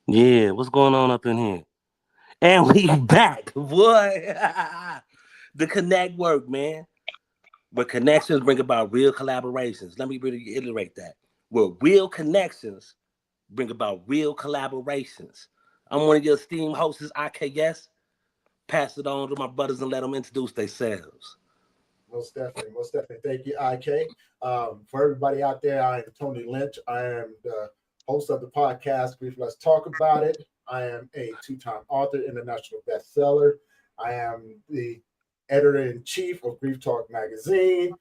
Yeah, what's going on up in here? And we back, boy. The connect work, man. Where connections bring about real collaborations. Let me reiterate that. Where real connections bring about real collaborations. I'm one of your esteemed hosts, IKS. Pass it on to my brothers and let them introduce themselves. Most definitely, most definitely. Thank you, IK. For everybody out there, I am Tony Lynch. I am the host of the podcast, Brief Let's Talk About It. I am a two-time author, international bestseller. I am the editor-in-chief of Grief Talk Magazine.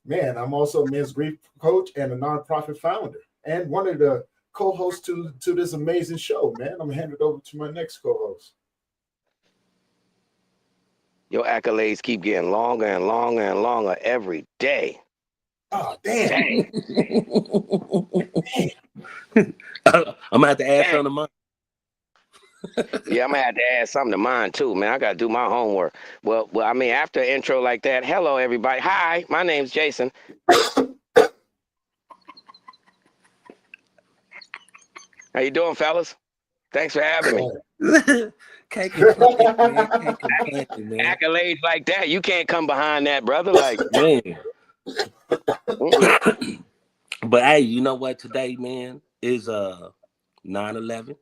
Man, I'm also a men's grief coach and a nonprofit founder, and one of the co-hosts to this amazing show, man. I'm gonna hand it over to my next co-host. Your accolades keep getting longer and longer and longer every day. Oh, damn. Dang. I'm gonna have to add Dang. something to mine. Yeah, I'm gonna have to add something to mine too, man. I gotta do my homework. Well, I mean, after an intro like that, hello everybody. Hi, my name's Jason. How you doing, fellas? Thanks for having me. Can't complain, man. Can't complain, man. Accolades like that, you can't come behind that, brother. Like, Man. But hey, you know what? Today, man, is 9/11.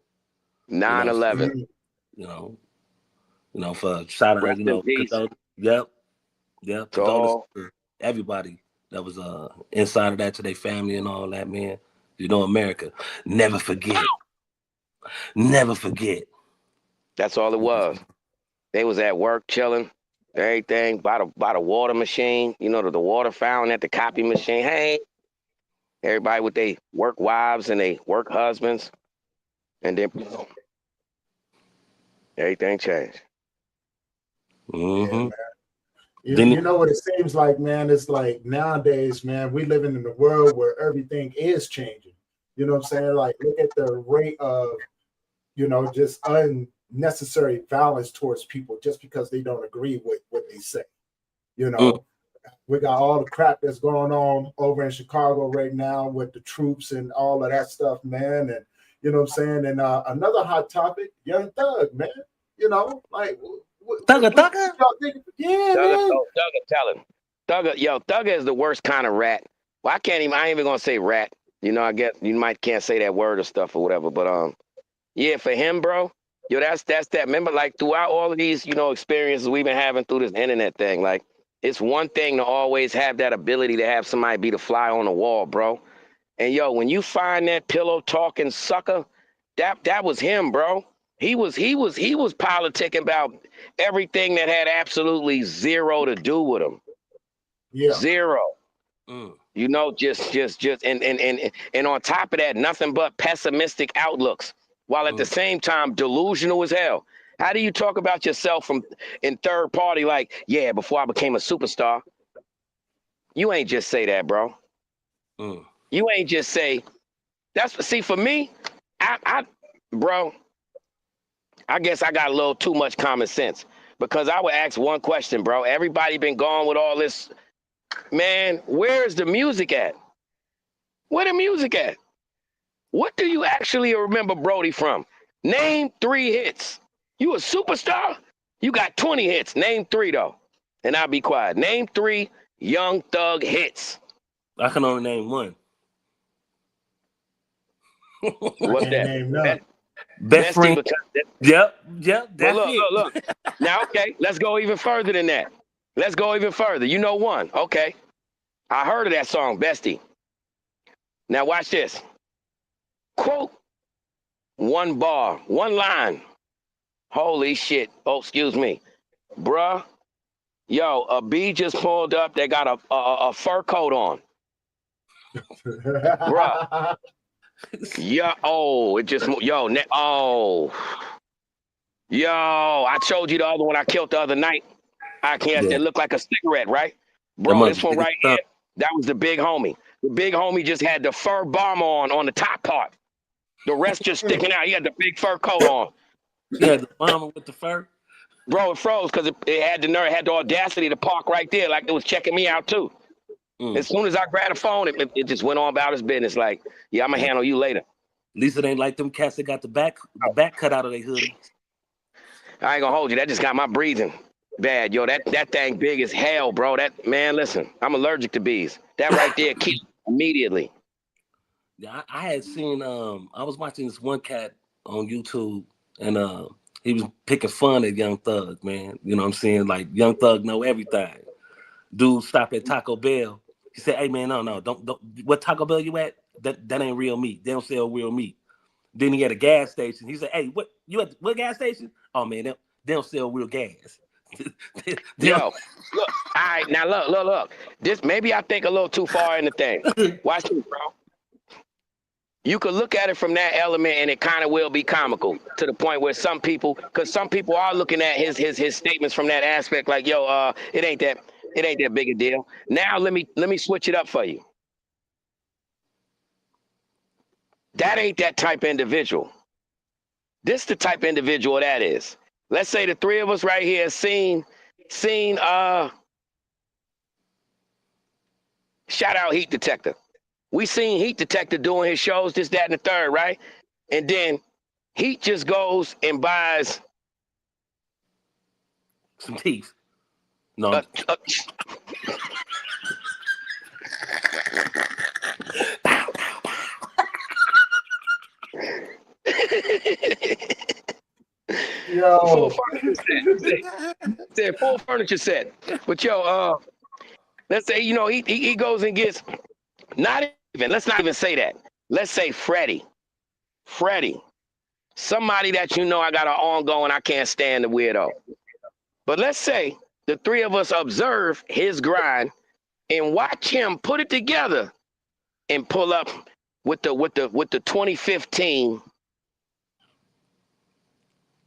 You know, 9/11. Mm-hmm. you know, for shout out, Rest in peace. yep, To condolences all. to everybody that was inside of that, to their family and all that, man. You know, America, never forget, never forget. That's all it was. They was at work chilling, everything by the water machine. You know, the water fountain at the copy machine. Hey, everybody with their work wives and they work husbands, and then everything changed. Yeah, Mm-hmm. man. Then You know what it seems like, man? It's like nowadays, man, we living in a world where everything is changing. You know what I'm saying? Like, look at the rate of, just unnecessary violence towards people just because they don't agree with what they say. You mm, know, we got all the crap that's going on over in Chicago right now with the troops and all of that stuff, man. And you know what I'm saying? And another hot topic, Young Thug, man. Like thugger, what thugger. y'all think? Yeah, Thugger, man. oh, Thugger, tell him. Thugger is the worst kind of rat. Well, I ain't even gonna say rat. You know, I guess you might can't say that word or stuff or whatever. But yeah, for him, bro, that's that. Remember, like throughout all of these, experiences we've been having through this internet thing, like it's one thing to always have that ability to have somebody be the fly on the wall, bro. And when you find that pillow talking sucker, that was him, bro. He was politicking about everything that had absolutely zero to do with him. Yeah. Zero. Mm, Just and on top of that, nothing but pessimistic outlooks, while at the mm. same time delusional as hell. How do you talk about yourself from in third party like, yeah, before I became a superstar? You ain't just say that, bro. Mm. You ain't just say that's see for me, bro, I guess I got a little too much common sense because I would ask one question, bro. Everybody been gone with all this, man. Where's the music at? Where the music at? What do you actually remember Brody from? Name 3 hits. You a superstar? You got 20 hits. Name 3 though, and I'll be quiet. Name 3 Young Thug hits. I can only name one. I What's can't that? name none. Best Bestie, friend. because Yep, well, that's look, it. look, look. Now, okay, let's go even further than that. Let's go even further. You know one. Okay. I heard of that song, Bestie. Now watch this. Quote, one bar, one line. Holy shit. Oh, excuse me. Bruh, yo, a bee just pulled up. They got a fur coat on. Bruh, yeah, oh, it just, yo, oh. Yo, I showed you the other one I killed the other night. I can't, Yeah, it looked like a cigarette, right? that Bro, this one motherfucker right here, stunk. that was the big homie. The big homie just had the fur bomb on the top part. The rest just sticking out. He had the big fur coat on. Yeah, the mama with the fur. Bro, it froze because it had the nerve, had the audacity to park right there like it was checking me out too. Mm. As soon as I grabbed the phone, it just went on about his business like, yeah, I'm going to Yeah, handle you later. At least it ain't like them cats that got the back cut out of their hoodie. I ain't gonna hold you. That just got my breathing bad, yo. That thing big as hell, bro. That man, listen, I'm allergic to bees. That right there, killed immediately. Yeah, I had seen I was watching this one cat on YouTube and he was picking fun at Young Thug, man. You know what I'm saying? Like Young Thug know everything. Dude stopped at Taco Bell. He said, "Hey man, no, don't. What Taco Bell you at? That ain't real meat. They don't sell real meat." Then he at a gas station. He said, "Hey, what you at? What gas station? Oh man, they don't sell real gas." Yo, look. All right, now look. This maybe I think a little too far in the thing. Watch this, bro. You could look at it from that element, and it kind of will be comical to the point where some people are looking at his statements from that aspect, like, yo, it ain't that big a deal. Now let me switch it up for you. That ain't that type of individual. This the type of individual that is. Let's say the three of us right here seen shout out Heat Detector. We seen Heat Detector doing his shows, this, that, and the third, right? And then Heat just goes and buys some teeth. No. Yo. Full furniture set. But yo, let's say, you know, he goes and gets let's not even say that. Let's say Freddie. Somebody that you know I got an ongoing, I can't stand the weirdo. But let's say the three of us observe his grind and watch him put it together and pull up with the 2015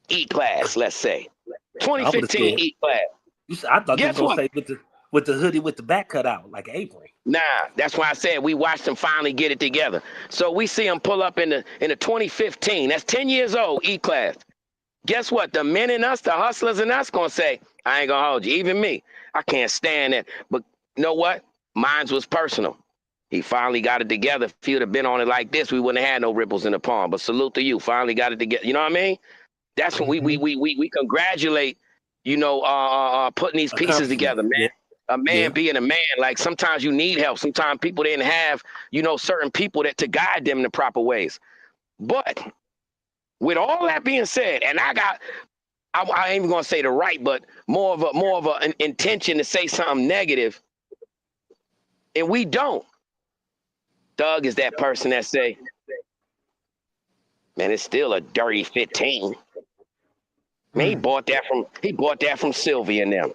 E-Class, let's say. 2015 E-Class. I thought you Guess were gonna what? say with the hoodie with the back cut out, like an apron. Nah, that's why I said we watched him finally get it together. So we see him pull up in the 2015. That's 10 years old, E-Class. Guess what? The men in us, the hustlers in us, gonna say, I ain't gonna hold you. Even me, I can't stand it. But you know what? Mine's was personal. He finally got it together. If he would have been on it like this, we wouldn't have had no ripples in the pond. But salute to you. Finally got it together. You know what I mean? That's when we congratulate, you know, putting these pieces together, man. Yeah. A man being a man. Like sometimes you need help. Sometimes people didn't have, you know, certain people to guide them in the proper ways. But with all that being said, and I ain't even gonna say the right, but more of an intention to say something negative, and we don't. Thug is that person that say, man, it's still a dirty 15. Man, he bought that from Sylvia and them.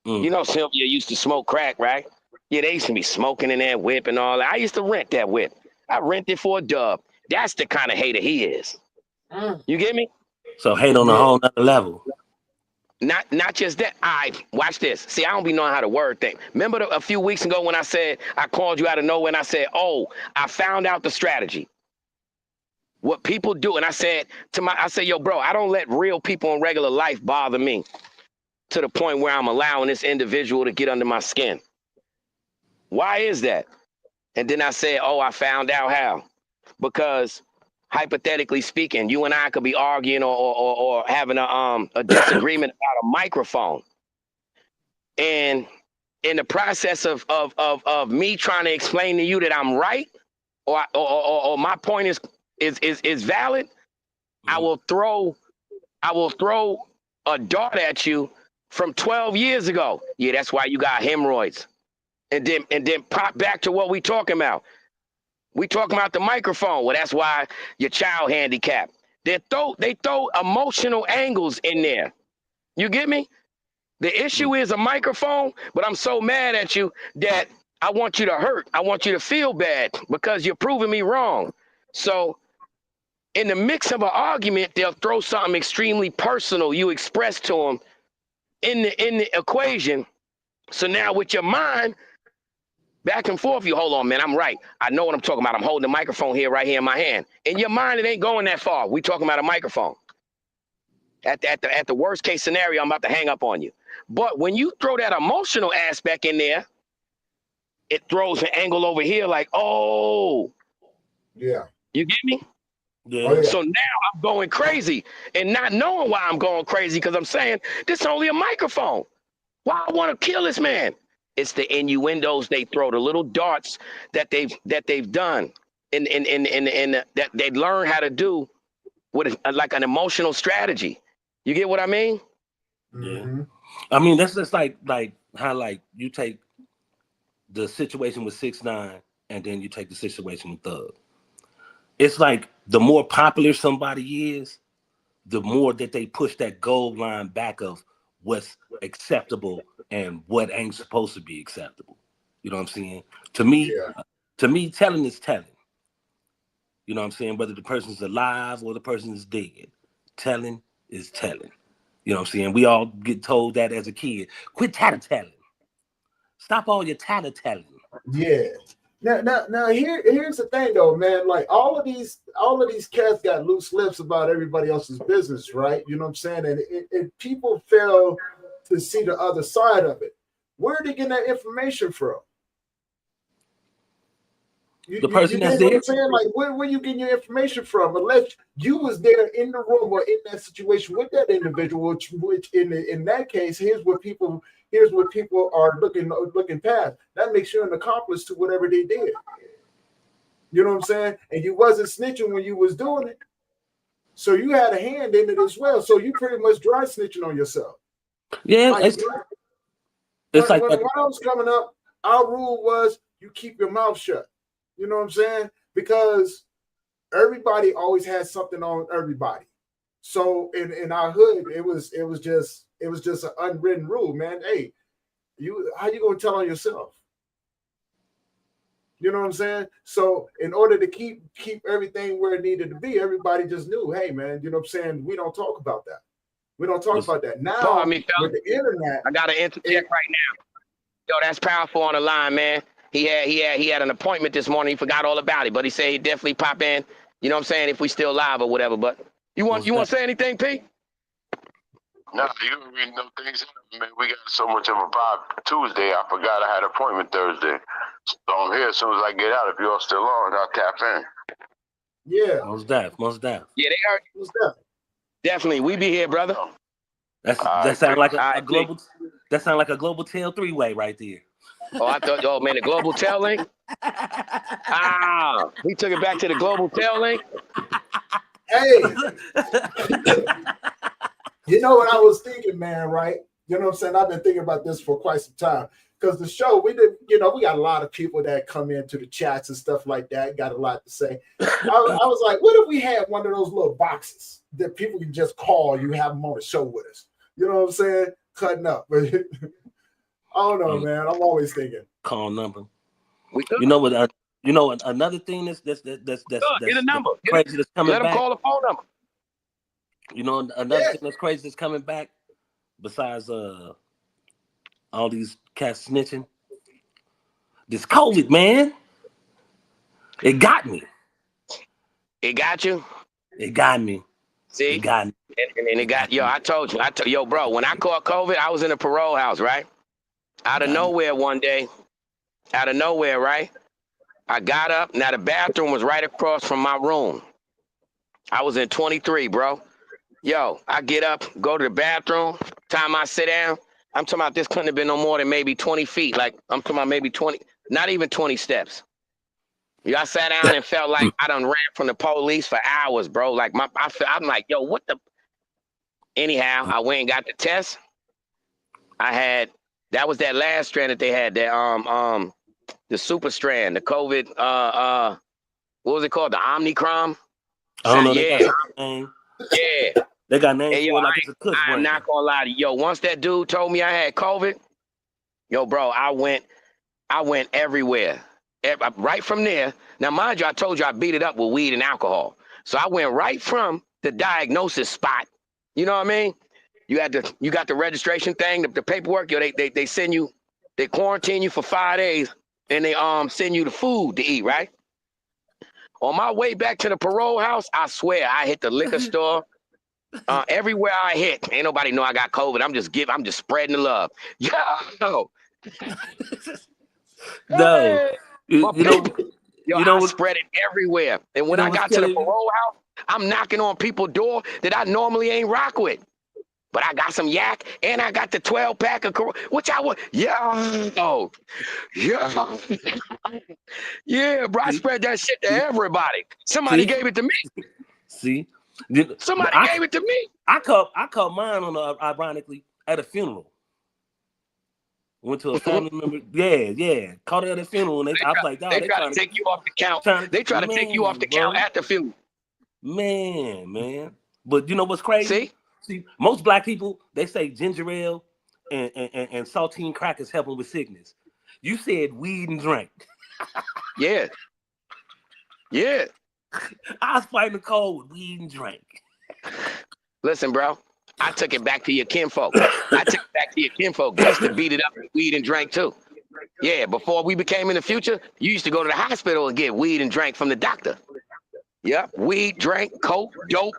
You know, Sylvia used to smoke crack, right? Yeah, they used to be smoking in that whip and all that. I used to rent that whip. I rented for a dub. That's the kind of hater he is. You get me? So hate on a whole nother level. Not just that. All right, watch this. See, I don't be knowing how to word things. Remember a few weeks ago when I said, I called you out of nowhere and I said, oh, I found out the strategy. What people do. And I said, yo, bro, I don't let real people in regular life bother me to the point where I'm allowing this individual to get under my skin. Why is that? And then I said, oh, I found out how. Because hypothetically speaking, you and I could be arguing or having a disagreement about a microphone. And in the process of me trying to explain to you that I'm right or my point is valid, I will throw a dart at you from 12 years ago. Yeah, that's why you got hemorrhoids. And then pop back to what we talking about. We talking about the microphone. Well, that's why your child handicapped. They throw emotional angles in there. You get me? The issue is a microphone, but I'm so mad at you that I want you to hurt. I want you to feel bad because you're proving me wrong. So in the mix of an argument, they'll throw something extremely personal you express to them in the equation. So now with your mind, back and forth, you hold on, man, I'm right. I know what I'm talking about. I'm holding the microphone here, right here in my hand. In your mind, it ain't going that far. We talking about a microphone. At the worst case scenario, I'm about to hang up on you. But when you throw that emotional aspect in there, it throws an angle over here like, oh. Yeah. You get me? Yeah. Oh yeah. So now I'm going crazy and not knowing why I'm going crazy because I'm saying this is only a microphone. Why I want to kill this man? It's the innuendos they throw, the little darts that they've done, and that they learn how to do with like an emotional strategy. You get what I mean? Yeah. Mm-hmm. I mean, that's just like how like you take the situation with 6ix9ine and then you take the situation with Thug. It's like the more popular somebody is, the more that they push that gold line back of what's acceptable and what ain't supposed to be acceptable. You know what I'm saying? To me, Yeah. to me, telling is telling. You know what I'm saying? Whether the person's alive or the person is dead, telling is telling. You know what I'm saying? We all get told that as a kid. Quit tattletelling. Stop all your tattletelling. Yeah. Now here's the thing though, man. Like all of these cats got loose lips about everybody else's business, right? You know what I'm saying? And people fail to see the other side of it. Where are they getting that information from? You, The you, person you that's dig what there, I'm saying? Like where you getting your information from? Unless you was there in the room or in that situation with that individual, which in that case, here's what people are looking past. That makes you an accomplice to whatever they did. You know what I'm saying? And you wasn't snitching when you was doing it. So you had a hand in it as well. So you pretty much dry snitching on yourself. yeah, Like it's like when that. I was coming up, our rule was you keep your mouth shut. You know what I'm saying? Because everybody always had something on everybody. So in our hood, it was just an unwritten rule, man. Hey, how you gonna tell on yourself? You know what I'm saying? So in order to keep everything where it needed to be, everybody just knew, hey man, you know what I'm saying? We don't talk about that. We don't talk Was, about that. Pardon Now me, with fella. the internet, I gotta interject it, right now. Yo, that's powerful on the line, man. He had an appointment this morning. He forgot all about it, but he said he'd definitely pop in. You know what I'm saying? If we still live or whatever. But you want was you want that? to say anything, P? No, you already know things happen, man. We got so much of a vibe. Tuesday, I forgot I had an appointment Thursday. So I'm here as soon as I get out. If you're still on, I'll tap in. yeah, Most deaf. Yeah, they heard. what's that? Definitely, we be here, brother. All That sound like a right, P. global. That sound like a global tail 3-way right there. Oh, I thought, oh man, the global tail link. Ah, he took it back to the global tail link. Hey, you know what I was thinking, man, right? You know what I'm saying? I've been thinking about this for quite some time. Because the show, we got a lot of people that come into the chats and stuff like that, got a lot to say. I was like, what if we had one of those little boxes that people can just call, you have them on the show with us? You know what I'm saying? Cutting up. But I don't know, man. I'm always thinking. Call number. We good. You know what? You know another thing that's Get a number. crazy that's coming Let him back. call the phone number. You know another Yeah. thing that's crazy that's coming back. Besides all these cats snitching, this COVID, man. It got me. It got you. It got me. See, It got me. and it got yo. I told you. Yo, bro. When I caught COVID, I was in a parole house, right? Out of Got me. nowhere one day. Out of nowhere, right? I got up. Now the bathroom was right across from my room. I was in 23, bro. Yo, I get up, go to the bathroom. Time I sit down, I'm talking about this couldn't have been no more than maybe 20 feet. Like I'm talking about maybe 20, not even 20 steps. I sat down and felt like I done ran from the police for hours, bro. Like I'm like, yo, what the? Anyhow, I went and got the test. I had that was that last strand that they had, that the super strand, the COVID what was it called? The Omnicron? I don't know. They got Yeah, some name. yeah. They got names Hey yo, for it like it's a Kush I'm brand. not gonna lie to you. Yo, once that dude told me I had COVID, yo, bro, I went everywhere. Right from there. Now, mind you, I told you I beat it up with weed and alcohol. So I went right from the diagnosis spot. You know what I mean? You got the registration thing, the paperwork. Yo, they send you, they quarantine you for 5 days, and they send you the food to eat, right? On my way back to the parole house, I swear I hit the liquor store. Everywhere I hit, ain't nobody know I got COVID. I'm just spreading the love. Yo, No, hey, you, my you know, people. Yo, you know I what? spread it everywhere. And You when know I what's got to the killing me? parole house, I'm knocking on people's door that I normally ain't rock with. But I got some yak, and I got the 12-pack of which I would, yeah, oh, yeah, yeah, bro. I See, spread that shit to see, everybody. Somebody see, gave it to me. see. Somebody gave it to me. I caught mine on ironically at a funeral. Went to a family member. Yeah. Caught it at a funeral, and I was like, They dog, they try to trying take you off the count. to, They try to take you off the count bro, at the funeral. man. But you know what's crazy? See, Most black people, they say ginger ale and saltine crackers help them with sickness. You said weed and drink. yeah. I was fighting the cold with weed and drink. Listen, bro. I took it back to your kinfolk. They used to beat it up with weed and drink too. Yeah, before we became in the future, you used to go to the hospital and get weed and drink from the doctor. Yep, weed, drink, coke, dope.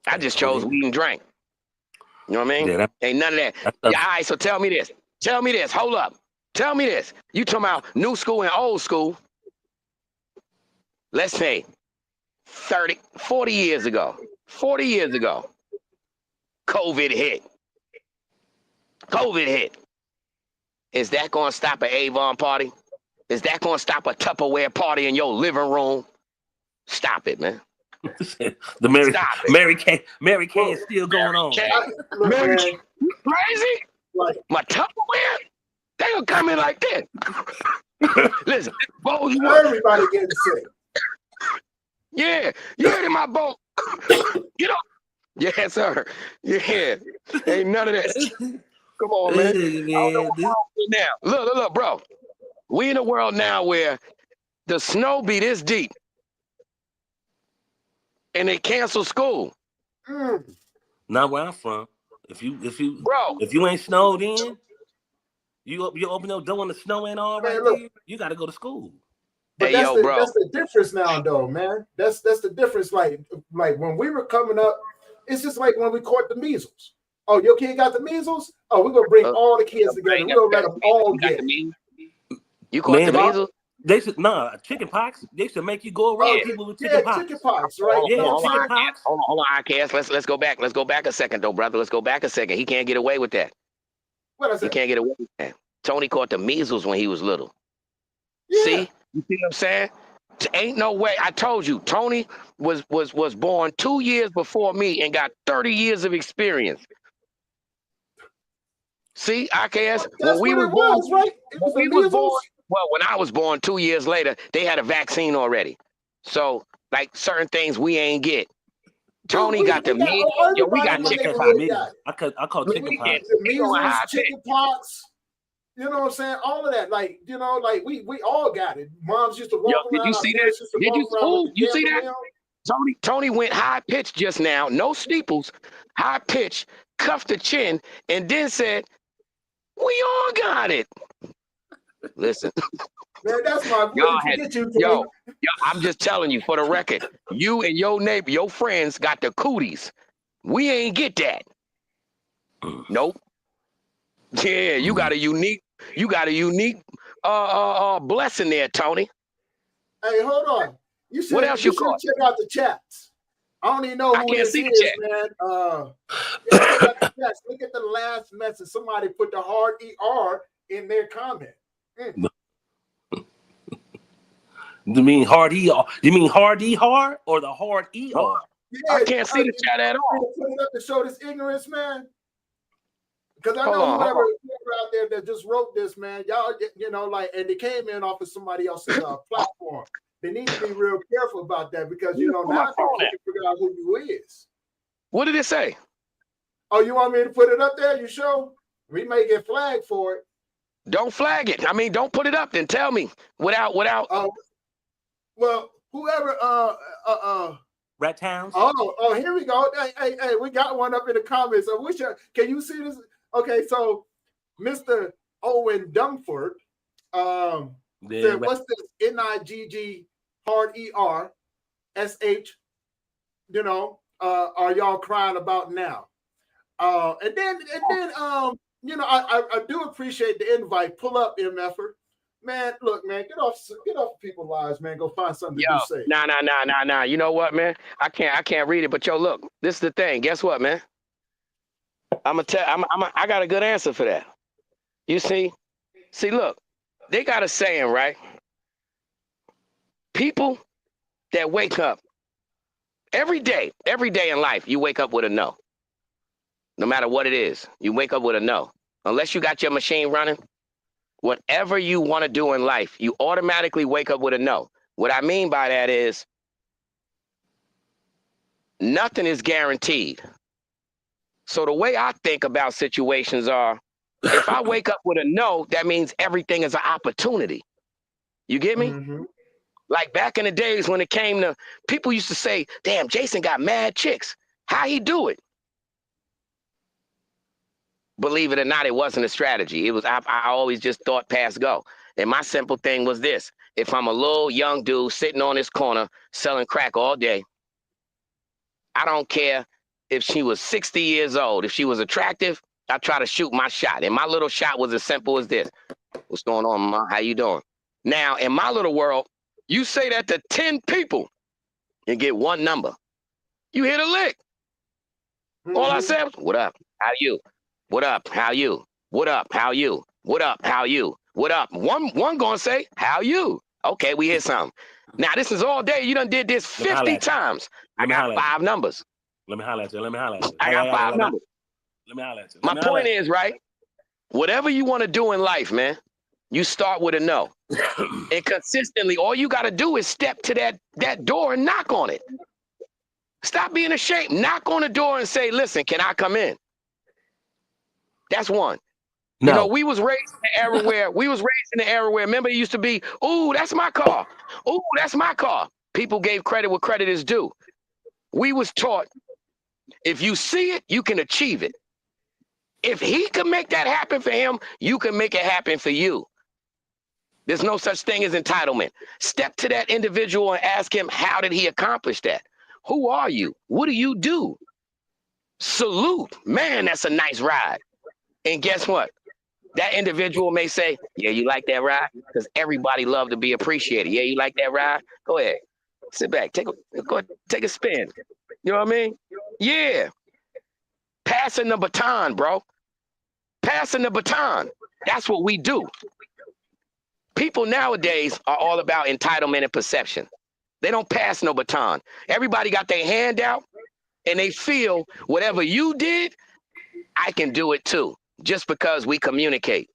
I just chose weed and drink. You know what I mean? Yeah, Ain't none of that. Yeah, all right, so tell me this. Hold up. Tell me this. You talking about new school and old school. Let's say 40 years ago. COVID hit. Is that going to stop an Avon party? Is that going to stop a Tupperware party in your living room? Stop it, man. Mary Kay is still going on. Mary Kay, you crazy? Like, my Tupperware? They gonna come in like this. Listen, bowl you everybody getting sick. Yeah, you heard in my boat. You know? Yes, sir. Yeah, ain't none of that. Come on, man. Now, look, bro. We in a world now where the snow be this deep, and they cancel school. Not where I'm from. If Bro, if you ain't snowed in, you open your door when the snow ain't all right there, you got to go to school. But that's the difference now, though, man. That's the difference. Like when we were coming up, it's just like when we caught the measles. Oh, your kid got the measles? Oh, we're gonna bring all the kids together. We're gonna let them all get it. You caught the measles? They should chicken pox. They should make you go around people with chicken pox. Chicken pox, right? Hold on, Cass. Let's go back. Let's go back a second, though, brother. Let's go back a second. He can't get away with that. What is it? He can't get away with that. Tony caught the measles when he was little. Yeah. See? You see what I'm saying? Ain't no way. I told you, Tony was born 2 years before me and got 30 years of experience. See, IKS, when we were born, right? When I was born 2 years later, they had a vaccine already. So, like certain things we ain't get. Tony got the measles. Yo, we got chicken pox. I call chicken pox. The measles, chicken pox. You know what I'm saying? All of that, like we all got it. Moms used to walk around. Did you see that? You see that? Tony went high pitched just now, no steeples, high pitch, cuffed the chin, and then said, "We all got it." Listen, man, that's my yo, I'm just telling you for the record, you and your neighbor, your friends got the cooties. We ain't get that. Nope. Yeah, you got a unique blessing there, Tony. Hey, hold on. You should, what else you caught? Check out the chats. I don't even know who this is, man. Check out the chats. Look at the last message. Somebody put the hard ER in their comment. You mean hard ER? You mean hard ER or the hard ER? Yeah, I can't see the chat at all. Put it up to show this ignorance, man. Because I know whoever out there that just wrote this, man, y'all, and they came in off of somebody else's platform. They need to be real careful about that because, now people can figure out who you is. What did it say? Oh, you want me to put it up there? You sure? We may get flagged for it. Don't flag it. I mean, don't put it up. Then tell me without. Well, whoever. Rat Towns. Oh, here we go. Hey, we got one up in the comments. I wish can you see this? Okay, so Mr. Owen Dumford said, "What's this NIGG hard ER SH? Are y'all crying about now?" And then I do appreciate the invite. Pull up, MFer. Man, look, man, get off people's lives, man. Go find something to Yo, do safe. nah. You know what, man? I can't read it, but yo, look, this is the thing. Guess what, man? I got a good answer for that. You see, look, they got a saying, right? People that wake up every day in life, you wake up with a no. No matter what it is, you wake up with a no. Unless you got your machine running, whatever you want to do in life, you automatically wake up with a no. What I mean by that is nothing is guaranteed. So the way I think about situations are, if I wake up with a no, that means everything is an opportunity. You get me? Mm-hmm. Like back in the days when it came to, people used to say, damn, Jason got mad chicks. How he do it? Believe it or not, it wasn't a strategy. It was, I always just thought pass go. And my simple thing was this: if I'm a little young dude sitting on this corner selling crack all day, I don't care if she was 60 years old. If she was attractive, I try to shoot my shot. And my little shot was as simple as this: what's going on, Ma? How you doing? Now, in my little world, you say that to 10 people and get one number. You hit a lick. All I said was, what up? How you? What up? How you? What up? How you? What up? How you? What up? One gonna say, how you? Okay, we hit something. Now, this is all day. You done did this 50 times. I got 5 numbers. Let me holler at you. I got 5 numbers. Let me holler at you. My point is, right? Whatever you want to do in life, man, you start with a no. And consistently, all you got to do is step to that door and knock on it. Stop being ashamed. Knock on the door and say, listen, can I come in? That's one. No. You know, we was raised in the era where, remember, it used to be, ooh, that's my car. Ooh, that's my car. People gave credit where credit is due. We was taught, if you see it, you can achieve it. If he can make that happen for him, you can make it happen for you. There's no such thing as entitlement. Step to that individual and ask him, how did he accomplish that? Who are you? What do you do? Salute. Man, that's a nice ride. And guess what? That individual may say, yeah, you like that ride? Because everybody love to be appreciated. Yeah, you like that ride? Go ahead. Sit back. Take a spin. You know what I mean? Yeah. Passing the baton, bro. Passing the baton. That's what we do. People nowadays are all about entitlement and perception. They don't pass no baton. Everybody got their hand out and they feel whatever you did, I can do it too. Just because we communicate.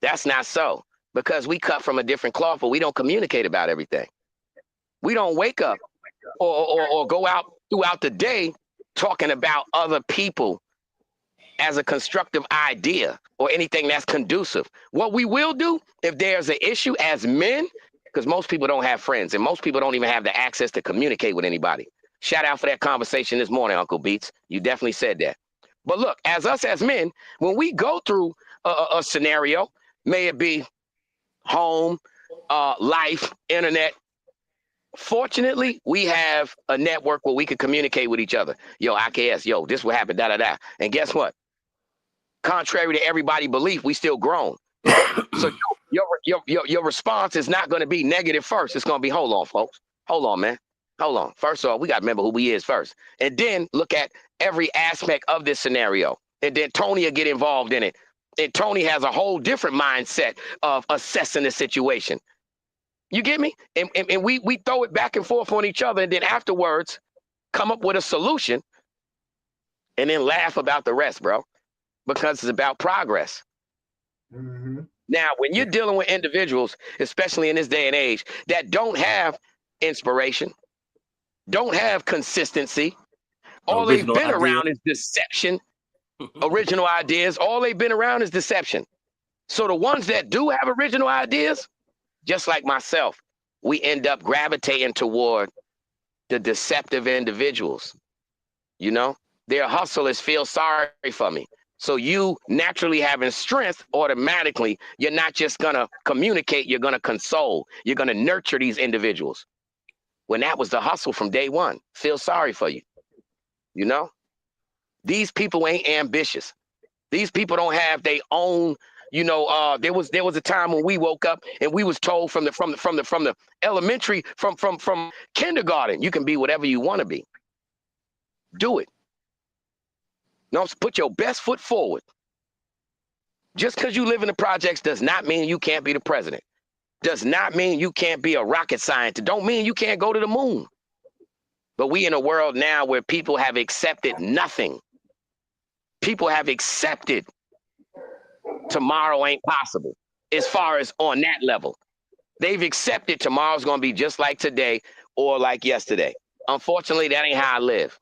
That's not so. Because we cut from a different cloth, but we don't communicate about everything. We don't wake up or go out throughout the day talking about other people as a constructive idea or anything that's conducive. What we will do, if there's an issue as men, because most people don't have friends and most people don't even have the access to communicate with anybody. Shout out for that conversation this morning, Uncle Beats. You definitely said that. But look, as men, when we go through a scenario, may it be home, life, internet, fortunately, we have a network where we can communicate with each other. Yo, IKS, yo, this will happen, da-da-da. And guess what? Contrary to everybody's belief, we still grown. So your response is not going to be negative first. It's going to be, hold on, folks. Hold on, man. Hold on. First of all, we got to remember who we is first. And then look at every aspect of this scenario. And then Tony will get involved in it. And Tony has a whole different mindset of assessing the situation. You get me? And we throw it back and forth on each other. And then afterwards, come up with a solution. And then laugh about the rest, bro. Because it's about progress. Mm-hmm. Now, when you're dealing with individuals, especially in this day and age, that don't have inspiration, don't have consistency, all they've been around is deception, original ideas, all they've been around is deception. So the ones that do have original ideas, just like myself, we end up gravitating toward the deceptive individuals. You know, their hustlers feel sorry for me. So you naturally having strength, automatically, you're not just going to communicate, you're going to console. You're going to nurture these individuals. When that was the hustle from day one, feel sorry for you. You know, these people ain't ambitious. These people don't have their own, You know, there was a time when we woke up and we was told from the elementary, from kindergarten, you can be whatever you want to be. Do it. No, put your best foot forward. Just because you live in the projects does not mean you can't be the president. Does not mean you can't be a rocket scientist. Don't mean you can't go to the moon. But we in a world now where people have accepted nothing. People have accepted tomorrow ain't possible as far as on that level. They've accepted tomorrow's going to be just like today or like yesterday. Unfortunately, that ain't how I live.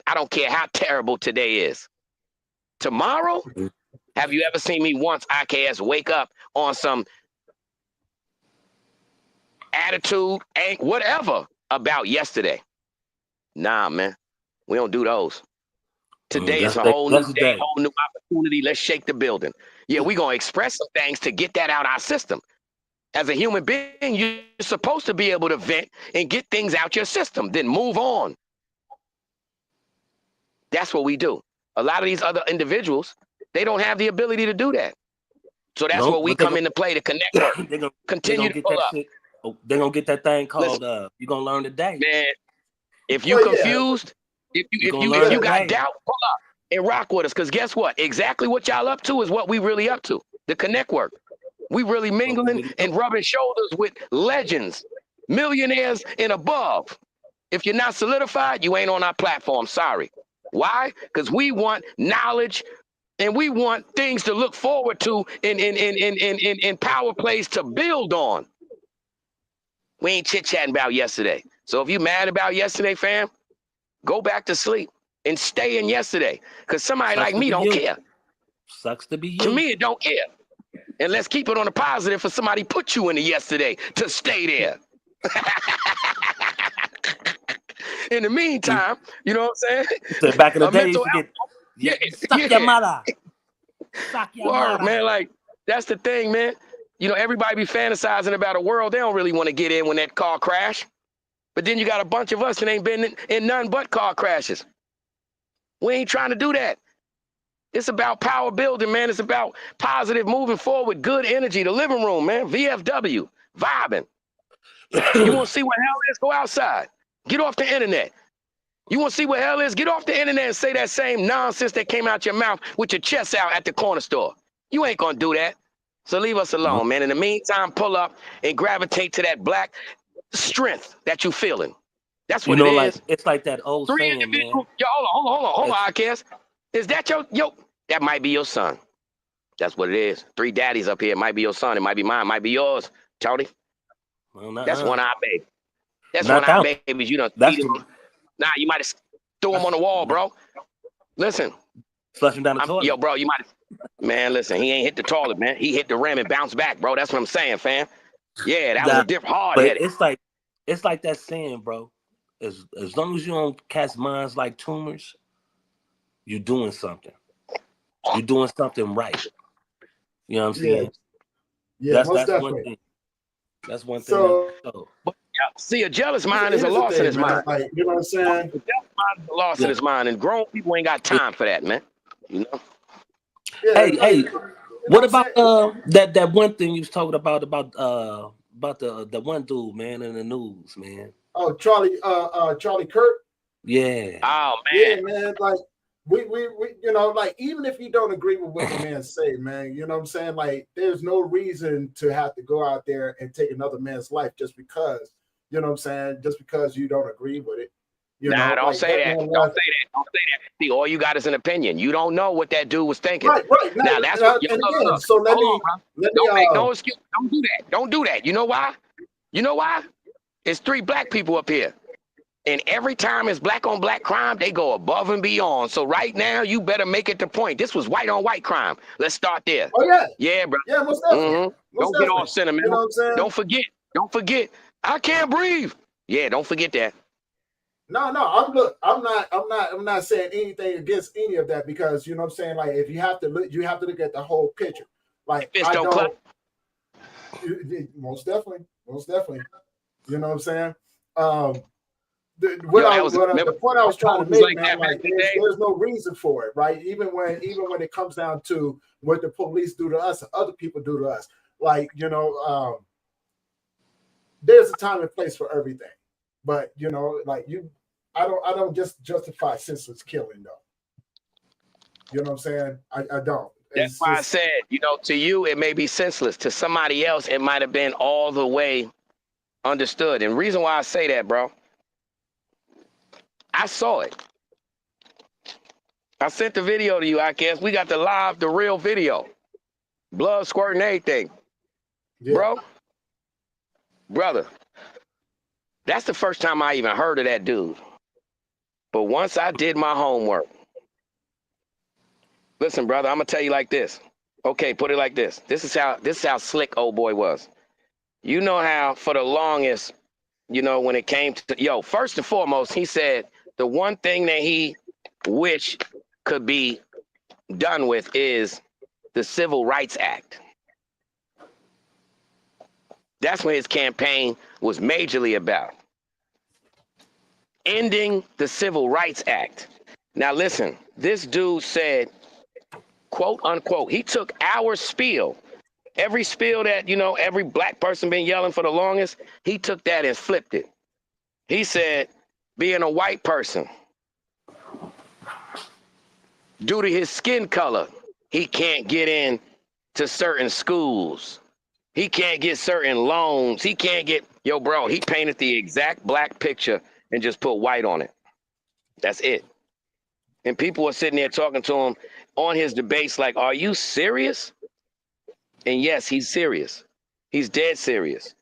I don't care how terrible today is. Tomorrow, have you ever seen me once, IKS, wake up on some attitude, whatever about yesterday? Nah, man. We don't do those. Today is a whole new day, whole new opportunity. Let's shake the building. Yeah, we're going to express some things to get that out our system. As a human being, you're supposed to be able to vent and get things out your system, then move on. That's what we do. A lot of these other individuals, they don't have the ability to do that. So that's where we come into play to connect. Continue to pull up. They're going to get that thing called, you're going to learn today. Man, if you're confused, if you got doubt, pull up and rock with us. Because guess what? Exactly what y'all up to is what we really up to. The connect work. We really mingling and rubbing shoulders with legends, millionaires and above. If you're not solidified, you ain't on our platform. Sorry. Why? Because we want knowledge and we want things to look forward to in power plays to build on. We ain't chit-chatting about yesterday. So if you mad about yesterday, fam, go back to sleep and stay in yesterday. Because somebody like me don't care. Sucks to be you. To me, it don't care. And let's keep it on the positive for somebody put you in the yesterday to stay there. In the meantime, you know what I'm saying? So back in the day, suck your mother. Suck your mother. Man, like, that's the thing, man. You know, everybody be fantasizing about a world they don't really want to get in when that car crash. But then you got a bunch of us that ain't been in none but car crashes. We ain't trying to do that. It's about power building, man. It's about positive moving forward, good energy. The living room, man. VFW, vibing. You want to see what hell is? Go outside. Get off the internet. You want to see what hell is? Get off the internet and say that same nonsense that came out your mouth with your chest out at the corner store. You ain't going to do that. So leave us alone, man. In the meantime, pull up and gravitate to that black strength that you feeling. That's what it is. Like, it's like that old saying, man. Yo, hold on, Ikes. Is that that might be your son. That's what it is. 3 daddies up here. It might be your son. It might be mine. It might be yours, Tony. Well, that's one of our babies. That's one of our babies. You know, nah, you might have threw him on the wall, bro. Listen. Flush him down the toilet. Yo, bro, you might have. Man, listen, he ain't hit the toilet, man. He hit the rim and bounced back, bro. That's what I'm saying, fam. Yeah, that was a different hard headed. It's like that saying, bro. As long as you don't catch minds like tumors, you're doing something. You're doing something right. You know what I'm saying? Yeah, that's one thing. That's one thing. So, see, a jealous mind is a loss in his mind. Like, you know what I'm saying? A jealous mind is a loss in his mind, and grown people ain't got time for that, man. You know? Yeah, hey, what about that one thing you was talking about the one dude, man, in the news, man? Oh, Charlie Kirk. Yeah. Oh man. Yeah, man. Like we you know, like even if you don't agree with what the man say, man, you know what I'm saying? Like there's no reason to have to go out there and take another man's life just because, you know what I'm saying, just because you don't agree with it. Don't say that. Don't say that. See, all you got is an opinion. You don't know what that dude was thinking. Right. Now that's what look. So let me make no excuse. Don't do that. Don't do that. You know why? It's 3 black people up here. And every time it's black on black crime, they go above and beyond. So right now, you better make it the point. This was white on white crime. Let's start there. Oh yeah. Yeah, bro. Yeah, most definitely. Don't get all sentimental. You know what I'm saying? Don't forget. I can't breathe. Yeah, don't forget that. No, I'm not saying anything against any of that because you know what I'm saying. Like, if you have to look at the whole picture. Like, most definitely. You know what I'm saying? Yo, that was remember The point I was trying to was make, like man, that back like in the day. there's no reason for it, right? Even when it comes down to what the police do to us, and other people do to us, like there's a time and place for everything. But like I don't just justify senseless killing though. You know what I'm saying? I don't. That's It's why I just said, to you it may be senseless. To somebody else, it might have been all the way understood. And reason why I say that, bro, I saw it. I sent the video to you, I guess. We got the real video. Blood squirting, everything. yeah. Brother, that's the first time I even heard of that dude. But once I did my homework, listen, brother, I'm gonna tell you like this. Okay, put it like this. This is how slick old boy was. You know how for the longest, when it came to first and foremost, he said the one thing that he wished could be done with is the Civil Rights Act. That's what his campaign was majorly about. Ending the Civil Rights Act. Now listen, this dude said, quote unquote, he took our spiel. Every spiel that, every black person been yelling for the longest, he took that and flipped it. He said, being a white person, due to his skin color, he can't get in to certain schools. He can't get certain loans. He can't get, bro, he painted the exact black picture and just put white on it. That's it. And people were sitting there talking to him on his debates like, are you serious? And yes, he's serious. He's dead serious.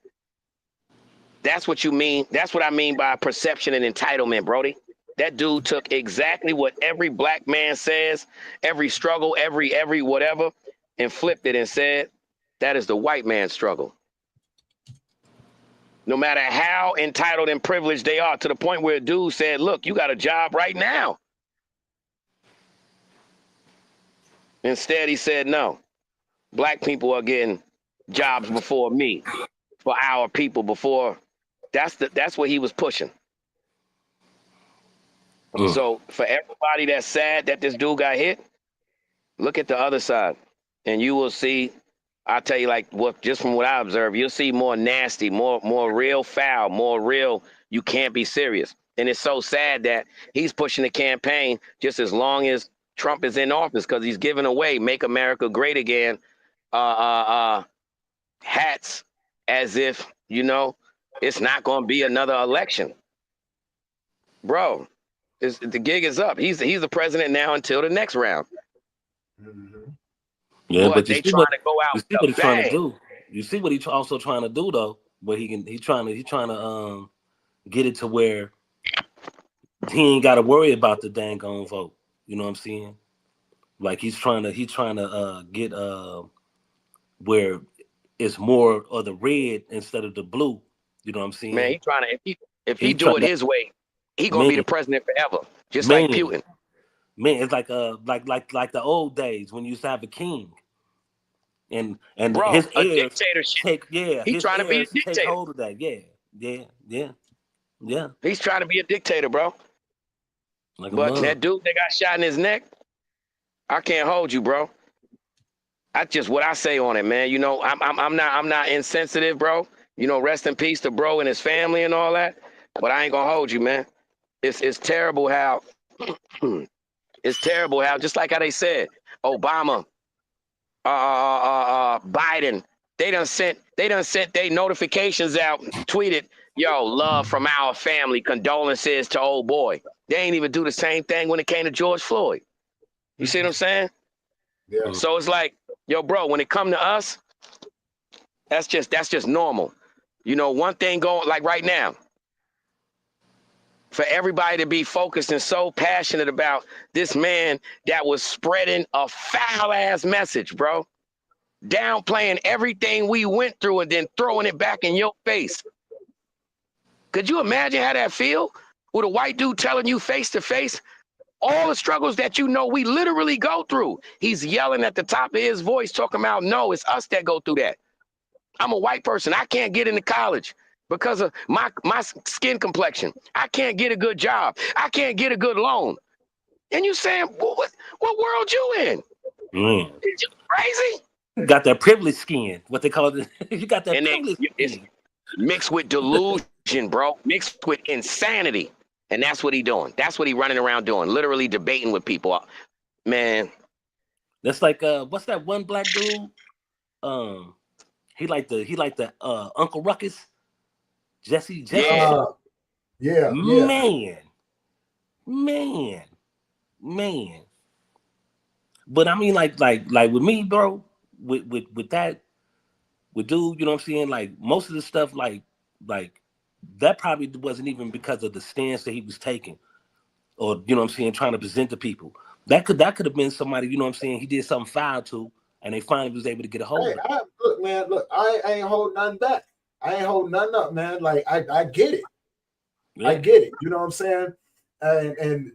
That's what you mean. That's what I mean by perception and entitlement, Brody. That dude took exactly what every black man says, every struggle, every whatever, and flipped it and said, that is the white man's struggle. No matter how entitled and privileged they are, to the point where a dude said, look, you got a job right now. Instead, he said, no, black people are getting jobs before me, for our people before. That's what he was pushing. So for everybody that's sad that this dude got hit, look at the other side, and you will see. I'll tell you, like, just from what I observe, you'll see more nasty, more real foul, more real. You can't be serious, and it's so sad that he's pushing the campaign just as long as Trump is in office, because he's giving away "Make America Great Again" hats as if it's not going to be another election, bro. The gig is up. He's the president now until the next round. Mm-hmm. Yeah, But but you they see trying to go out you see with what a he's trying to bang. do. You see what he's also trying to do though. But he's trying to get it to where he ain't got to worry about the dang on vote. You know what I'm saying? Like he's trying to get where it's more of the red instead of the blue. You know what I'm Man, saying? he trying to if he He do trying it to his way, he gonna man, be the president forever, just like man, Putin. man. It's like the old days when you used to have a king and Bro, his a heirs dictatorship. He his trying to be a heirs take dictator. hold of that. Yeah. He's trying to be a dictator, bro. Like a But mug. that dude that got shot in his neck, I can't hold you, bro. That's just what I say on it, man. I'm not insensitive, bro. Rest in peace to bro and his family and all that. But I ain't gonna hold you, man. It's terrible how it's terrible how, just like how they said, Obama, Biden, they done sent their notifications out, tweeted, yo, love from our family, condolences to old boy. They ain't even do the same thing when it came to George Floyd. You see what I'm saying? Yeah. So it's like, yo, bro, when it come to us, that's just normal. One thing going, like right now, for everybody to be focused and so passionate about this man that was spreading a foul ass message, bro, downplaying everything we went through and then throwing it back in your face. Could you imagine how that feel? With a white dude telling you face to face all the struggles that we literally go through. He's yelling at the top of his voice, talking about, no, it's us that go through that. I'm a white person. I can't get into college because of my skin complexion. I can't get a good job. I can't get a good loan. And you saying, what world you in? Man. You crazy? You got that privileged skin, what they call it. You got that And privileged it's skin. mixed with delusion, bro. Mixed with insanity. And that's what he doing. That's what he running around doing. Literally debating with people. Man. That's like what's that one black dude? Um, he like the Uncle Ruckus, Jesse Yeah. shit. Yeah. Man, man, man. But I mean, like with me, bro. With that, with dude, you know what I'm saying? Like most of the stuff, like that probably wasn't even because of the stance that he was taking, or you know what I'm saying, trying to present to people. That could have been somebody, you know what I'm saying, he did something foul to, and they finally was able to get a hold Hey, of it. look, man, look, I ain't holding nothing back. I ain't holding nothing up, man. Like I get it. I Yeah. get it. You know what I'm saying? And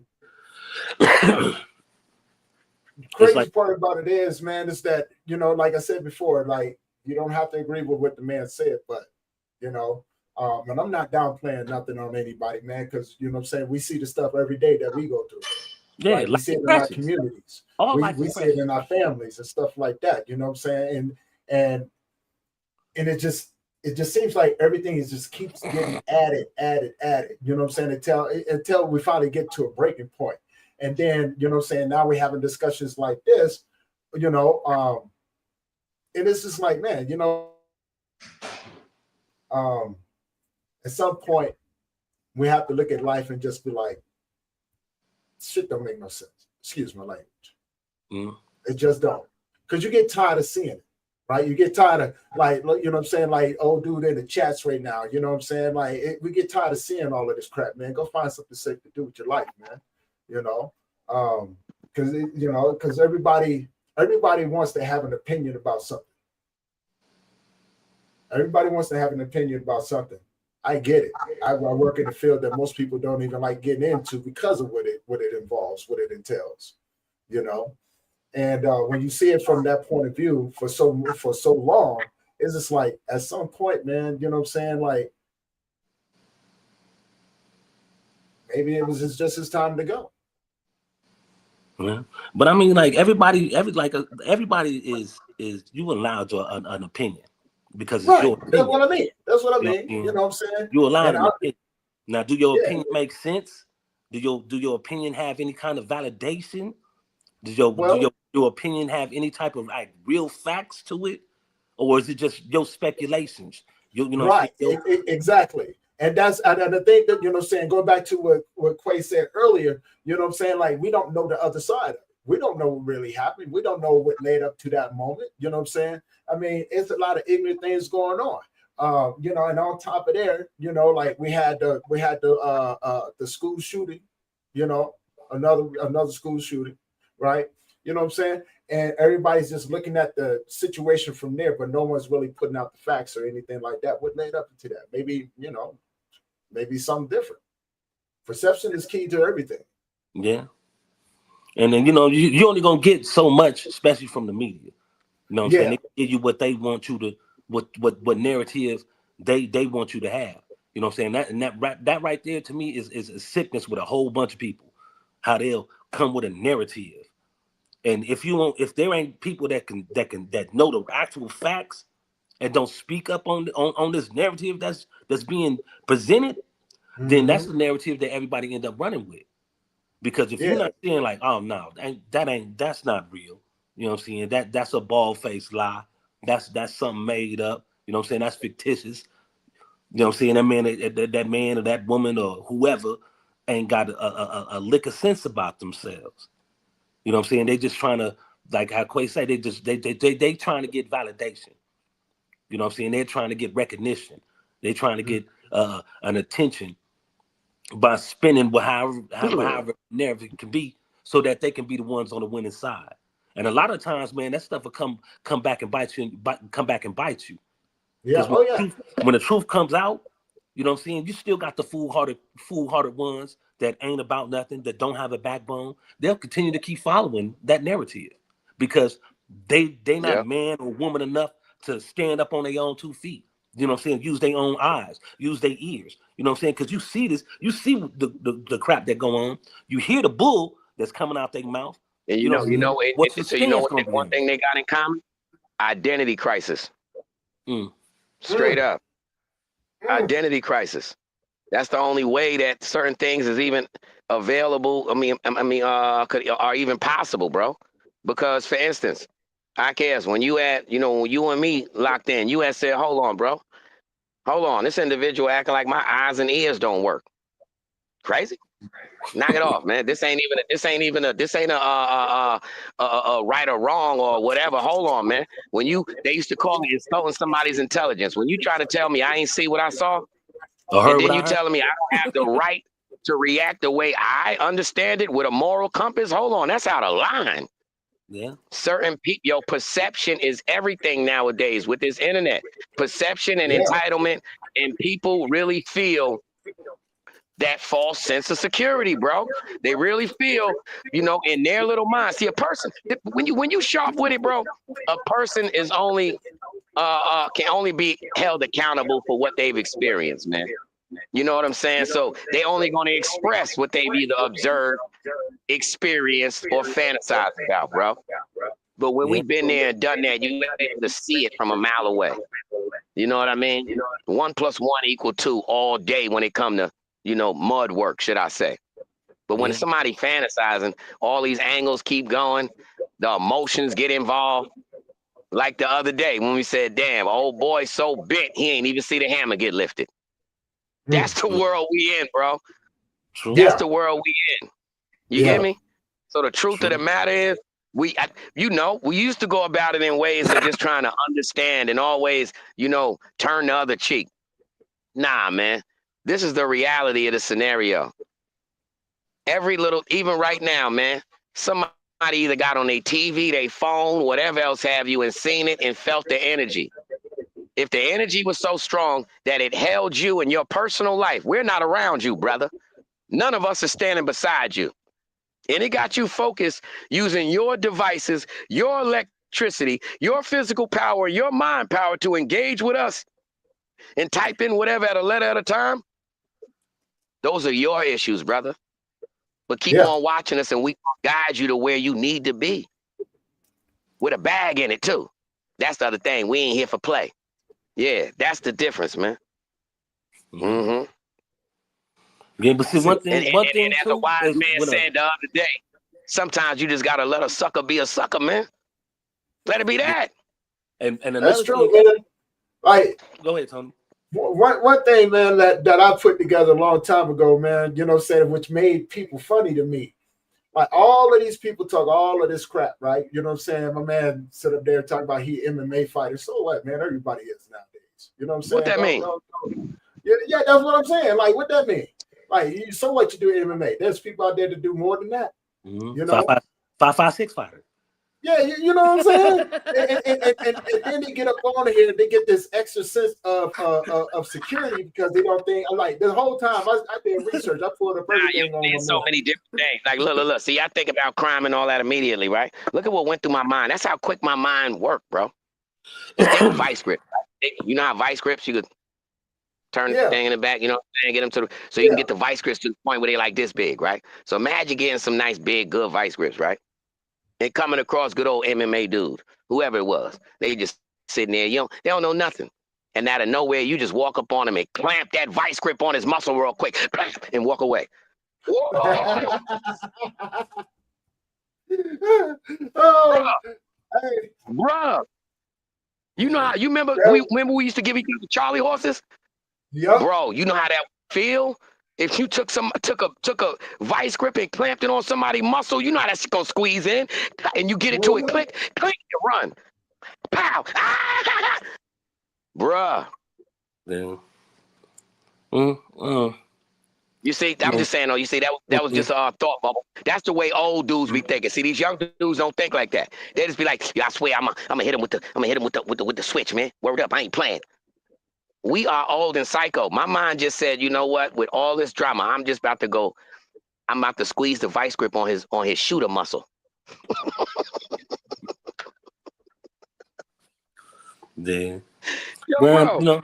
It's like, crazy part about it is, man, is that, like I said before, like you don't have to agree with what the man said, but you know, and I'm not downplaying nothing on anybody, man, because you know what I'm saying, we see the stuff every day that we go through, yeah, right? We life see it in our impressions. communities, All we life we see it impressions, in our bro. families and stuff like that, you know what I'm saying? And it just seems like everything is just keeps getting added. You know what I'm saying? Until we finally get to a breaking point. And then, you know what I'm saying, now we're having discussions like this, you know, and it's just like, man, at some point we have to look at life and just be like, shit don't make no sense. Excuse my language. Mm. It just don't. Because you get tired of seeing it, right? You get tired of, like, you know what I'm saying, like, old dude in the chats right now, you know what I'm saying? Like, we get tired of seeing all of this crap, man. Go find something safe to do with your life, man. You know? Because everybody wants to have an opinion about something. Everybody wants to have an opinion about something. I get it. I work in a field that most people don't even like getting into because of what it involves, what it entails, you know. And when you see it from that point of view for so long, it's just like at some point, man, you know what I'm saying? Like maybe it's just his time to go. Yeah. But I mean, like everybody is you allowed your an opinion because it's Right. your That's opinion. what I mean. That's what I You know what mean. I You mean? know what I'm saying? You allowed And an opinion. Now, do your yeah, opinion make sense? Do your opinion have any kind of validation? Do your opinion have any type of like real facts to it, or is it just your speculations? You know what I'm right. saying? Yo, Exactly. And that's and the thing that, you know what I'm saying, going back to what Quay said earlier, you know what I'm saying? Like we don't know the other side of it. We don't know what really happened. We don't know what led up to that moment. You know what I'm saying? I mean, it's a lot of ignorant things going on. And on top of there, like we had the school shooting, another school shooting, right? You know what I'm saying? And everybody's just looking at the situation from there, but no one's really putting out the facts or anything like that. What led up to that? Maybe something different. Perception is key to everything. yeah. And then you only gonna get so much, especially from the media. You know what I'm saying? Yeah, They give you what they want you to, what narrative they want you to have. You know what I'm saying? That right there to me is a sickness with a whole bunch of people. How they'll come with a narrative, and if there ain't people that know the actual facts and don't speak up on this narrative that's being presented, then that's mm-hmm. the narrative that everybody end up running with. Because if you're Yeah, not saying like, oh no, that's not real, you know what I'm saying? That's a bald faced lie. That's something made up. You know what I'm saying? That's fictitious. You know what I'm saying? That man or that woman or whoever ain't got a lick of sense about themselves. You know what I'm saying? They just trying to, like how Quay say, they trying to get validation. You know what I'm saying? They're trying to get recognition. They're trying to get an attention by spinning however narrative can be, so that they can be the ones on the winning side. And a lot of times, man, that stuff will come back and bite you, come back and bite you. yeah. Because Oh yeah. when the truth comes out, you know what I'm saying, you still got the foolhardy ones that ain't about nothing, that don't have a backbone. They'll continue to keep following that narrative because they not Yep. man or woman enough to stand up on their own 2 feet. You know what I'm saying? Use their own eyes, use their ears. You know what I'm saying? Because you see this, you see the crap that go on. You hear the bull that's coming out their mouth. And You know what I'm saying? What's the so you know stance what? going to One be? thing they got in common: identity crisis. Mm. Straight up, Mm. identity crisis. That's the only way that certain things is even available. Are even possible, bro. Because, for instance, I guess when you when you and me locked in, you had said, "Hold on, bro. Hold on. This individual acting like my eyes and ears don't work. Crazy." Knock it off, man. This ain't a right or wrong or whatever. Hold on, man. They used to call it insulting somebody's intelligence. When you try to tell me I ain't see what I saw, I and heard what then I you heard. telling me I don't have the right to react the way I understand it with a moral compass. Hold on, that's out of line. Yeah. Certain people, your perception is everything nowadays with this internet. Perception and Yeah. entitlement, and people really feel that false sense of security, bro. They really feel, in their little mind. See, a person, when you sharp with it, bro, a person is only can only be held accountable for what they've experienced, man. You know what I'm saying? So they only going to express what they've either observed, experienced, or fantasized about, bro. But when Yeah. we've been there and done that, you able to see it from a mile away. You know what I mean? 1 + 1 = 2 all day when it come to, mud work, should I say. But when Yeah. somebody fantasizing, all these angles keep going, the emotions get involved. Like the other day when we said, damn, old boy so bent, he ain't even see the hammer get lifted. That's Mm. the world we in, bro. True. That's Yeah. the world we in. You get Yeah. me? So the truth of the True. matter is, we used to go about it in ways of just trying to understand and always, turn the other cheek. Nah, man. This is the reality of the scenario. Even right now, man, somebody either got on their TV, their phone, whatever else have you, and seen it and felt the energy. If the energy was so strong that it held you in your personal life, we're not around you, brother. None of us are standing beside you. And it got you focused using your devices, your electricity, your physical power, your mind power to engage with us and type in whatever at a letter at a time. Those are your issues, brother. But keep Yeah. on watching us and we guide you to where you need to be with a bag in it, too. That's the other thing. We ain't here for play. Yeah, that's the difference, man. Mhm. Mm-hmm. Yeah, but see, And, one thing as a too wise is man when said the other day, sometimes you just got to let a sucker be a sucker, man. Let it be that. and That's another true, thing. man. Like Go ahead, Tony. one thing, man, that I put together a long time ago, man, saying which made people funny to me. Like all of these people talk all of this crap, right? You know what I'm saying? My man sit up there talking about he MMA fighter. So what, man? Everybody is nowadays. You know what I'm What saying? that mean? Don't. Yeah, yeah, that's what I'm saying. Like, what that mean? Like, so what you do MMA? There's people out there to do more than that. Mm-hmm. You know? 5.56 fighter. Yeah, you know what I'm saying? And then they get up on here and they get this extra sense of security because they don't think like the whole time I did research, I pulled up You're everything on saying my so man. many different things. Like, look. See, I think about crime and all that immediately, right? Look at what went through my mind. That's how quick my mind worked, bro. Just take a vice grip. Right? You know how vice grips, you could turn the Yeah, thing in the back, and get them so you can yeah. get the vice grips to the point where they like this big, right? So imagine getting some nice, big, good vice grips, right? And coming across good old MMA dude, whoever it was. They just sitting there, they don't know nothing. And out of nowhere, you just walk up on him and clamp that vice grip on his muscle real quick, and walk away. Whoa, Oh, bruh, hey, bruh. You know how you remember we used to give each other Charlie horses? yep. Bro, you know how that feel? If you took a vice grip and clamped it on somebody's muscle, you know how that's gonna squeeze in, and you get it to it, Mhm. click, click, and run. Pow! Ah! Bruh. Yeah. Mm-hmm. You see, I'm just saying, you see, that was just a thought bubble. That's the way old dudes be thinking. See, these young dudes don't think like that. They just be like, yeah, I swear, I'm gonna hit him with the switch, man. Word up, I ain't playing. We are old and psycho. My mind just said, you know what? With all this drama, I'm about to squeeze the vice grip on his shooter muscle. Yeah. Yo, Well, bro.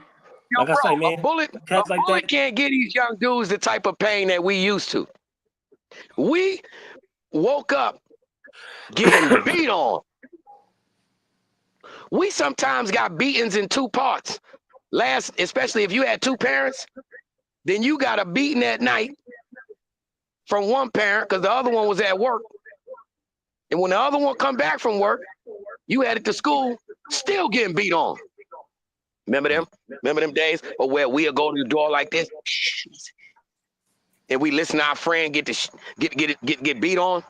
Like I say, bro, man, a cats like bullet that. can't get these young dudes the type of pain that we used to. We woke up getting beat on. We sometimes got beatings in two parts. Especially if you had two parents, then you got a beating at night from one parent because the other one was at work. And when the other one come back from work, you headed to school, still getting beat on. Remember them? Remember them days? Or where we'll go to the door like this, and we listen to our friend get beat on.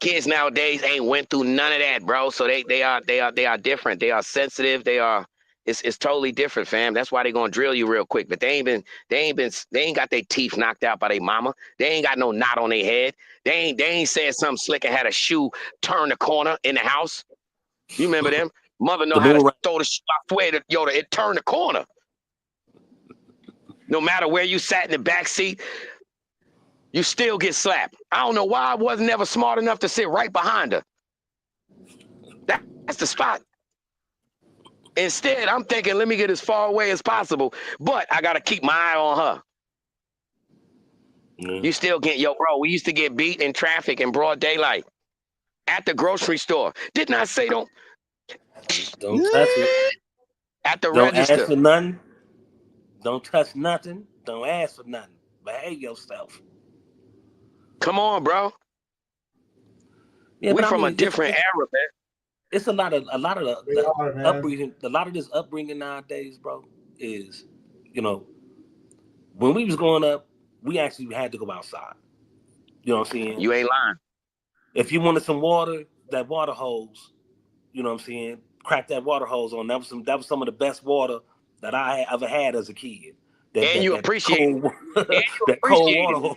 Kids nowadays ain't went through none of that, bro. So they are different. They are sensitive. It's totally different, fam. That's why they gonna drill you real quick. But they ain't got their teeth knocked out by their mama. They ain't got no knot on their head. They ain't said something slick and had a shoe turn the corner in the house. You remember them? Mother know The how to boomerang. throw the shoe. I swear that it turned the corner. No matter where you sat in the back seat, you still get slapped. I don't know why I wasn't ever smart enough to sit right behind her. That's the spot. Instead, I'm thinking, let me get as far away as possible, but I got to keep my eye on her. You still get, bro, we used to get beat in traffic in broad daylight at the grocery store. Didn't I say don't touch it. At the Don't ask register. for nothing. Don't touch nothing. Don't ask for nothing. Behave yourself. Come on, bro. Yeah, we but from I mean, a different era, man. It's a lot of are, man. upbringing. A lot of this upbringing nowadays, bro, is when we was growing up, we actually had to go outside. You know what I'm saying? You ain't lying. If you wanted some water, that water hose, you know what I'm saying? Crack that water hose on. That was some of the best water that I ever had as a kid. And you That appreciate cold, it. that cold water hose.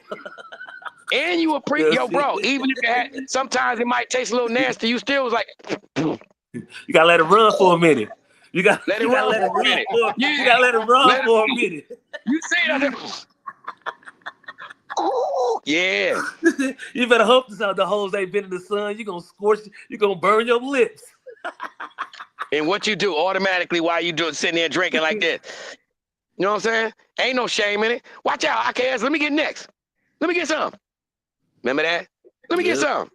And you appreciate, bro, even if sometimes it might taste a little nasty, you still was like, you gotta let it run for a minute. You gotta let it let run it for a run minute. for. Yeah. You gotta let it run for a minute. You see that? Yeah. You better hope the hose ain't been in the sun. You gonna scorch. You gonna burn your lips. And what you do automatically while you sitting there drinking like this? You know what I'm saying? Ain't no shame in it. Watch out, IKS. Let me get next. Let me get some. Remember that? Let me get some.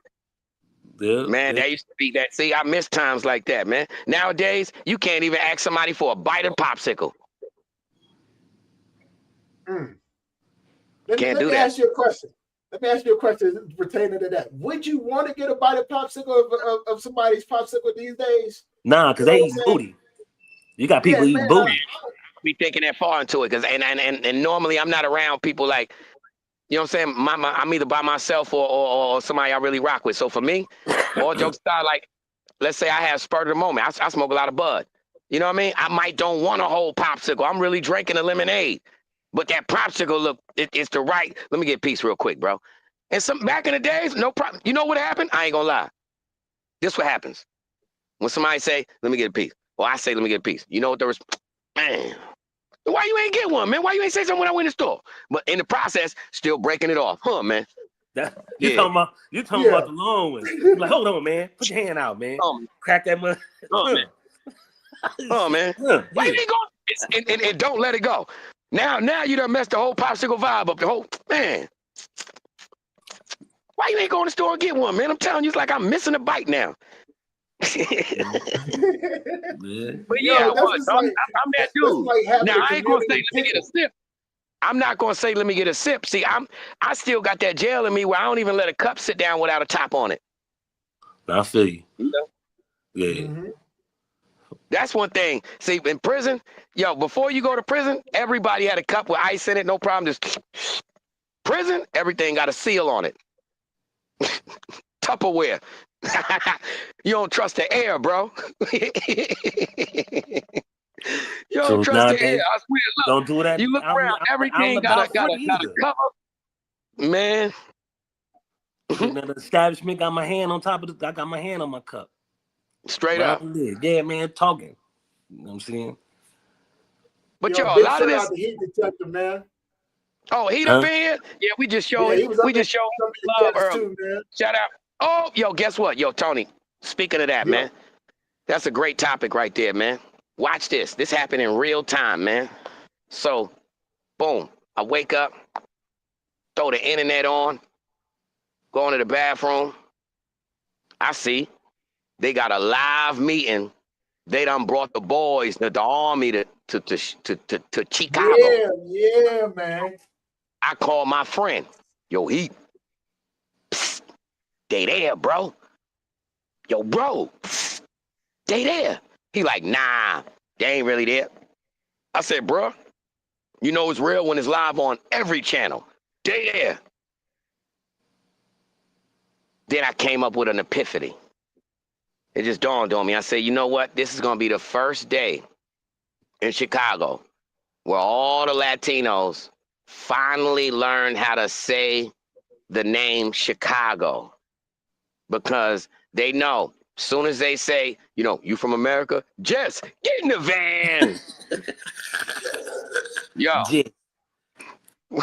Man, that used to be that. See, I miss times like that, man. Nowadays, you can't even ask somebody for a bite of popsicle. Let me ask you a question. Let me ask you a question pertaining to that. Would you want to get a bite of popsicle of somebody's popsicle these days? Nah, because they eat booty. You got people eating booty. Be thinking that far into it, because and normally I'm not around people like, you know what I'm saying? I'm either by myself or somebody I really rock with. So for me, all jokes aside, like, let's say I have spur of the moment. I smoke a lot of bud. You know what I mean? I might don't want a whole popsicle. I'm really drinking a lemonade. But that popsicle, look, it's the right. Let me get a piece real quick, bro. And back in the days, no problem. You know what happened? I ain't gonna lie. This what happens. When somebody say, let me get a piece. Or I say, let me get a piece. You know what there was? Man, why you ain't get one, man? Why you ain't say something when I went in the store? But in the process, still breaking it off. Huh, man? You talking about the long one. Like, hold on, man. Put your hand out, man. Crack that mud. Man. Oh, man. Why you ain't going? And don't let it go. Now you done messed the whole popsicle vibe up. The whole, man. Why you ain't going to the store and get one, man? I'm telling you, it's like I'm missing a bite now. But yeah, I'm that dude. Now I ain't gonna say let me get a sip. I'm not gonna say let me get a sip. See, I still got that gel in me where I don't even let a cup sit down without a top on it. I feel you. Yeah. Mm-hmm. That's one thing. See, in prison, before you go to prison, everybody had a cup with ice in it, no problem. Just prison, everything got a seal on it. Tupperware. You don't trust the air, bro. You don't trust the air. I swear. Look, don't do that. You look around, everything got a cover. Man. The establishment got my hand on top of it. I got my hand on my cup. Straight up. Yeah, man, talking. You know what I'm saying? But a lot of this. The heat detector, man. Oh, heat up in here? Yeah, we just showed love early. Shout out. Oh, guess what? Tony, speaking of that, man. That's a great topic right there, man. Watch this. This happened in real time, man. So, boom. I wake up, throw the internet on, go into the bathroom. I see they got a live meeting. They done brought the boys, the army to Chicago. Yeah, man. I call my friend. Yo, psst, they there, bro. Yo, bro, psst, they there. He like, nah, they ain't really there. I said, bro, you know it's real when it's live on every channel. They there. Then I came up with an epiphany. It just dawned on me. I said, you know what? This is going to be the first day in Chicago where all the Latinos finally learn how to say the name Chicago, because they know as soon as they say, you know, you from America, Jess, get in the van. Yo, Jess,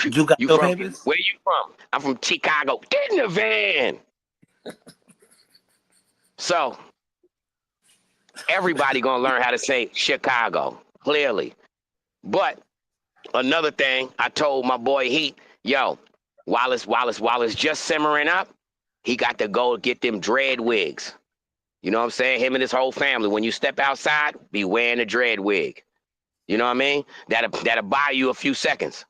you got you your from, papers? where you from? I'm from Chicago. Get in the van. So everybody gonna learn how to say Chicago, clearly. But another thing, I told my boy Heat, yo, while it's just simmering up, he got to go get them dread wigs. You know what I'm saying? Him and his whole family. When you step outside, be wearing a dread wig. You know what I mean? That'll buy you a few seconds.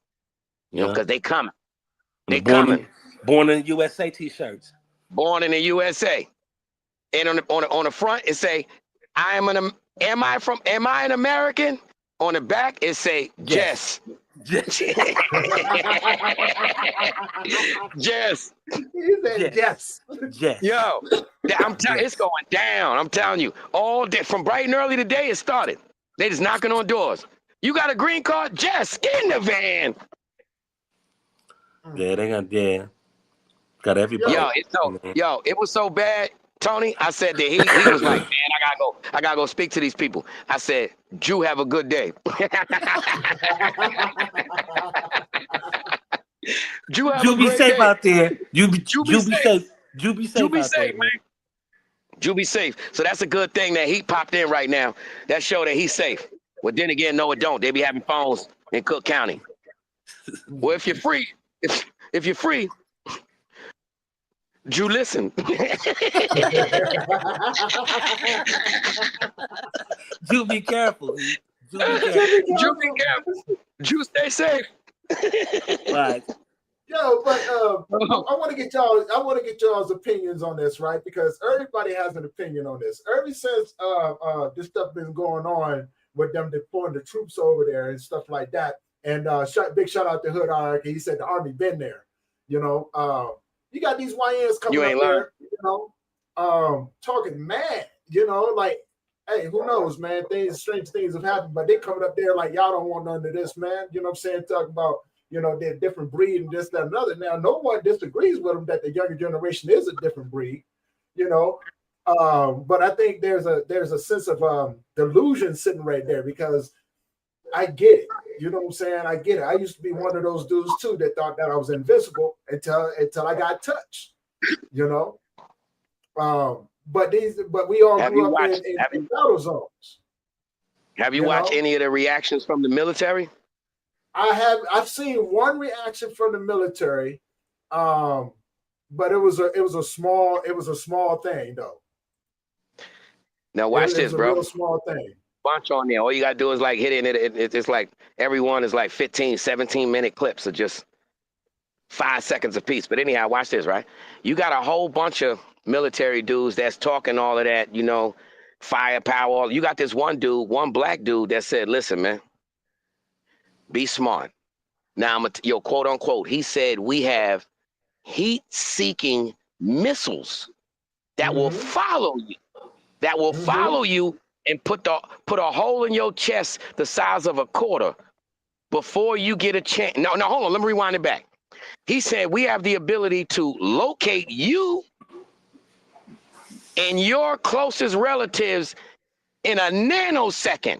You know, Yeah. because they coming. And They the coming. born in USA t-shirts. Born in the USA. And on the front it say, am I an American? On the back it say Yes. Jess. Jess. He said yes. Yes. Yo, I'm telling, it's going down. I'm telling you, all day from bright and early today it started. They just knocking on doors. You got a green card? Jess, get in the van. Yeah, they got everybody. It was so bad, Tony. I said that he was like, man, I gotta go speak to these people. I said, Jew, have a good day. Jew, have You a be great safe day. out there. You be safe. safe. You be safe out safe, there, man. You be safe. So that's a good thing that he popped in right now. That show that he's safe. Well, then again, no, it don't. They be having phones in Cook County. Well, if you're free, if you're free, Jew, listen. You be careful. You be careful. Jew, be careful. Jew, stay safe. Right. Yo, but I want to get y'all's opinions on this, right? Because everybody has an opinion on this. Ever since this stuff been going on with them deploying the troops over there and stuff like that. And big shout out to Hood Hierarchy. He said the Army been there. You know, you got these YNs coming up there, you know, talking mad, you know, like, hey, who knows, man? Strange things have happened, but they coming up there like, y'all don't want none of this, man. You know what I'm saying? Talking about, you know, they're different breed and this, that, and another. Now, no one disagrees with them that the younger generation is a different breed, you know. But I think there's a sense of delusion sitting right there, because I get it. You know what I'm saying? I get it. I used to be one of those dudes too that thought that I was invincible until I got touched. You know. But we all grew up in battle zones. Have you watched any of the reactions from the military? I've seen one reaction from the military, but it was a small thing though. Now watch this, bro. It was a real small thing. Bunch on there. All you gotta do is like hit it. It's like everyone is like 15, 17-minute clips of just 5 seconds apiece. But anyhow, watch this, right? You got a whole bunch of military dudes that's talking all of that, you know, firepower. You got this one black dude that said, listen, man, be smart. Now, quote unquote, he said, we have heat-seeking missiles that will follow you, follow you and put a hole in your chest the size of a quarter before you get a chance. No, hold on. Let me rewind it back. He said, we have the ability to locate you and your closest relatives in a nanosecond.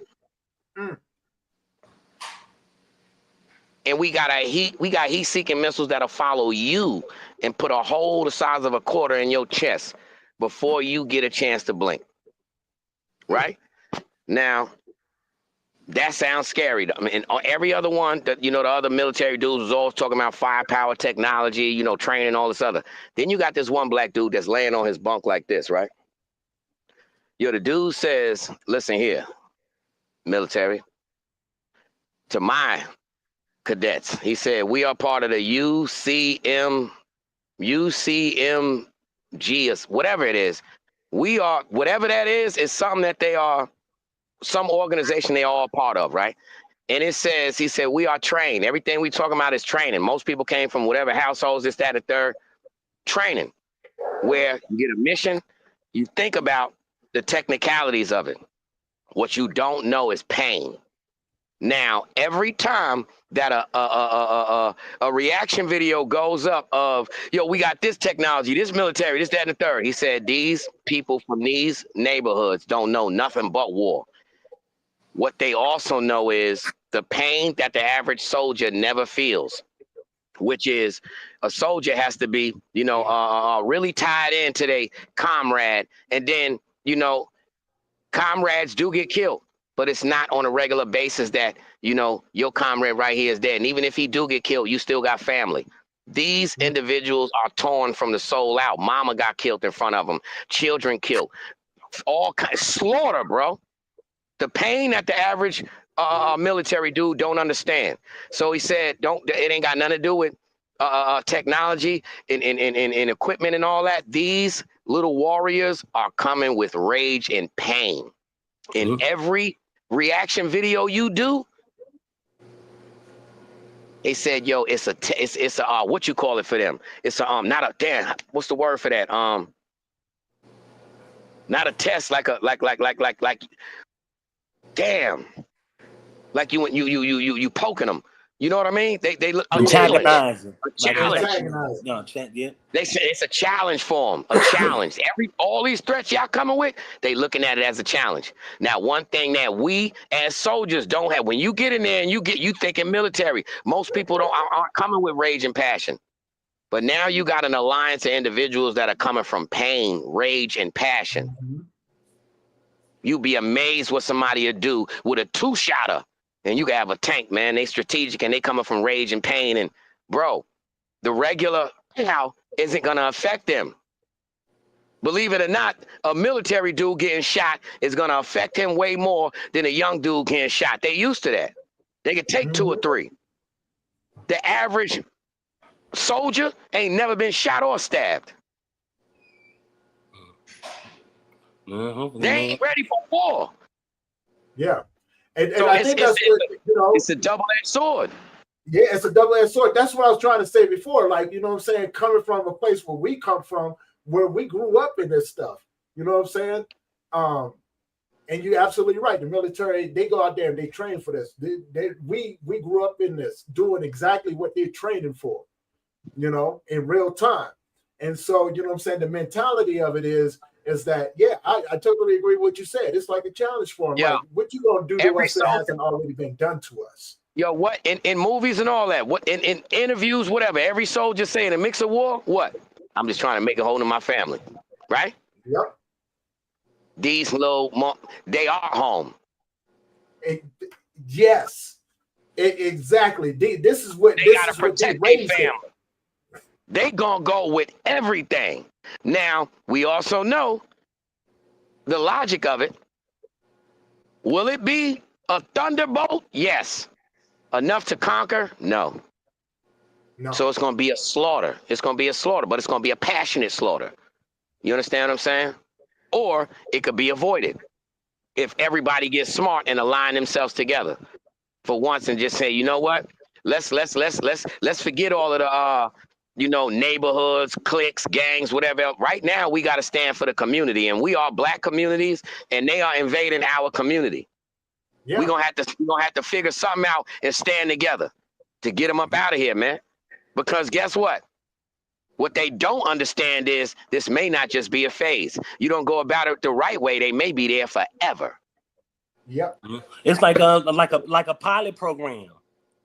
And we got heat-seeking missiles that'll follow you and put a hole the size of a quarter in your chest before you get a chance to blink. Right? Now, That sounds scary. I mean, every other one that, the other military dudes was always talking about firepower technology, training, all this other. Then you got this one black dude that's laying on his bunk like this, right? The dude says, listen here, military, to my cadets. He said, we are part of the UCMG, or whatever it is. We are, whatever that is something that they are, some organization they are all part of, right? And it says, he said, we are trained. Everything we talking about is training. Most people came from whatever households, this, that, and third. Training, where you get a mission, you think about the technicalities of it. What you don't know is pain. Now, every time that a reaction video goes up of, we got this technology, this military, this, that, and the third, he said, these people from these neighborhoods don't know nothing but war. What they also know is the pain that the average soldier never feels, which is a soldier has to be, really tied into their comrade. And then, comrades do get killed, but it's not on a regular basis that, your comrade right here is dead. And even if he do get killed, you still got family. These individuals are torn from the soul out. Mama got killed in front of them. Children killed. All kinds slaughter, bro. The pain that the average military dude don't understand. So he said, it ain't got nothing to do with technology and equipment and all that. These little warriors are coming with rage and pain. In every reaction video you do, they said, yo, it's a what you call it for them? It's a not a damn. What's the word for that? Not a test, like damn, like you poking them. You know what I mean? They look a challenge. A challenge. Yeah. They say it's a challenge for them. A challenge. All these threats y'all coming with, they looking at it as a challenge. Now, one thing that we as soldiers don't have, when you get in there and you thinking military, most people aren't coming with rage and passion. But now you got an alliance of individuals that are coming from pain, rage, and passion. You'd be amazed what somebody would do with a 2-shotter. And you can have a tank, man. They strategic and they coming from rage and pain. And bro, the regular how isn't gonna affect them. Believe it or not, a military dude getting shot is gonna affect him way more than a young dude getting shot. They used to that. They could take 2 or 3. The average soldier ain't never been shot or stabbed. They ain't ready for war. Yeah. And so I think that's what, it's a double-edged sword. Yeah, it's a double-edged sword. That's what I was trying to say before. Like, you know what I'm saying? Coming from a place where we come from, where we grew up in this stuff. You know what I'm saying? And you're absolutely right. The military, they go out there and they train for this. We grew up in this, doing exactly what they're training for, in real time. And so, you know what I'm saying? The mentality of it is that, yeah, I totally agree with what you said. It's like a challenge for them. Yeah. Like, what you gonna do to us that hasn't already been done to us? Yo, what in movies and all that? What in interviews, whatever? Every soldier saying a mix of war. What? I'm just trying to make a home in my family, right? Yep. These they are home. Yes, exactly. This is what they gotta protect their family. They gonna go with everything. Now, we also know the logic of it. Will it be a thunderbolt? Yes. Enough to conquer? No. So it's going to be a slaughter. It's going to be a slaughter, but it's going to be a passionate slaughter. You understand what I'm saying? Or it could be avoided if everybody gets smart and align themselves together for once and just say, you know what? Let's forget all of the neighborhoods, cliques, gangs, whatever else. Right now, we got to stand for the community, and we are black communities, and they are invading our community. Yeah. We're gonna have to figure something out and stand together to get them up out of here, man. Because guess what? What they don't understand is this may not just be a phase. You don't go about it the right way, they may be there forever. Yep. It's like a pilot program.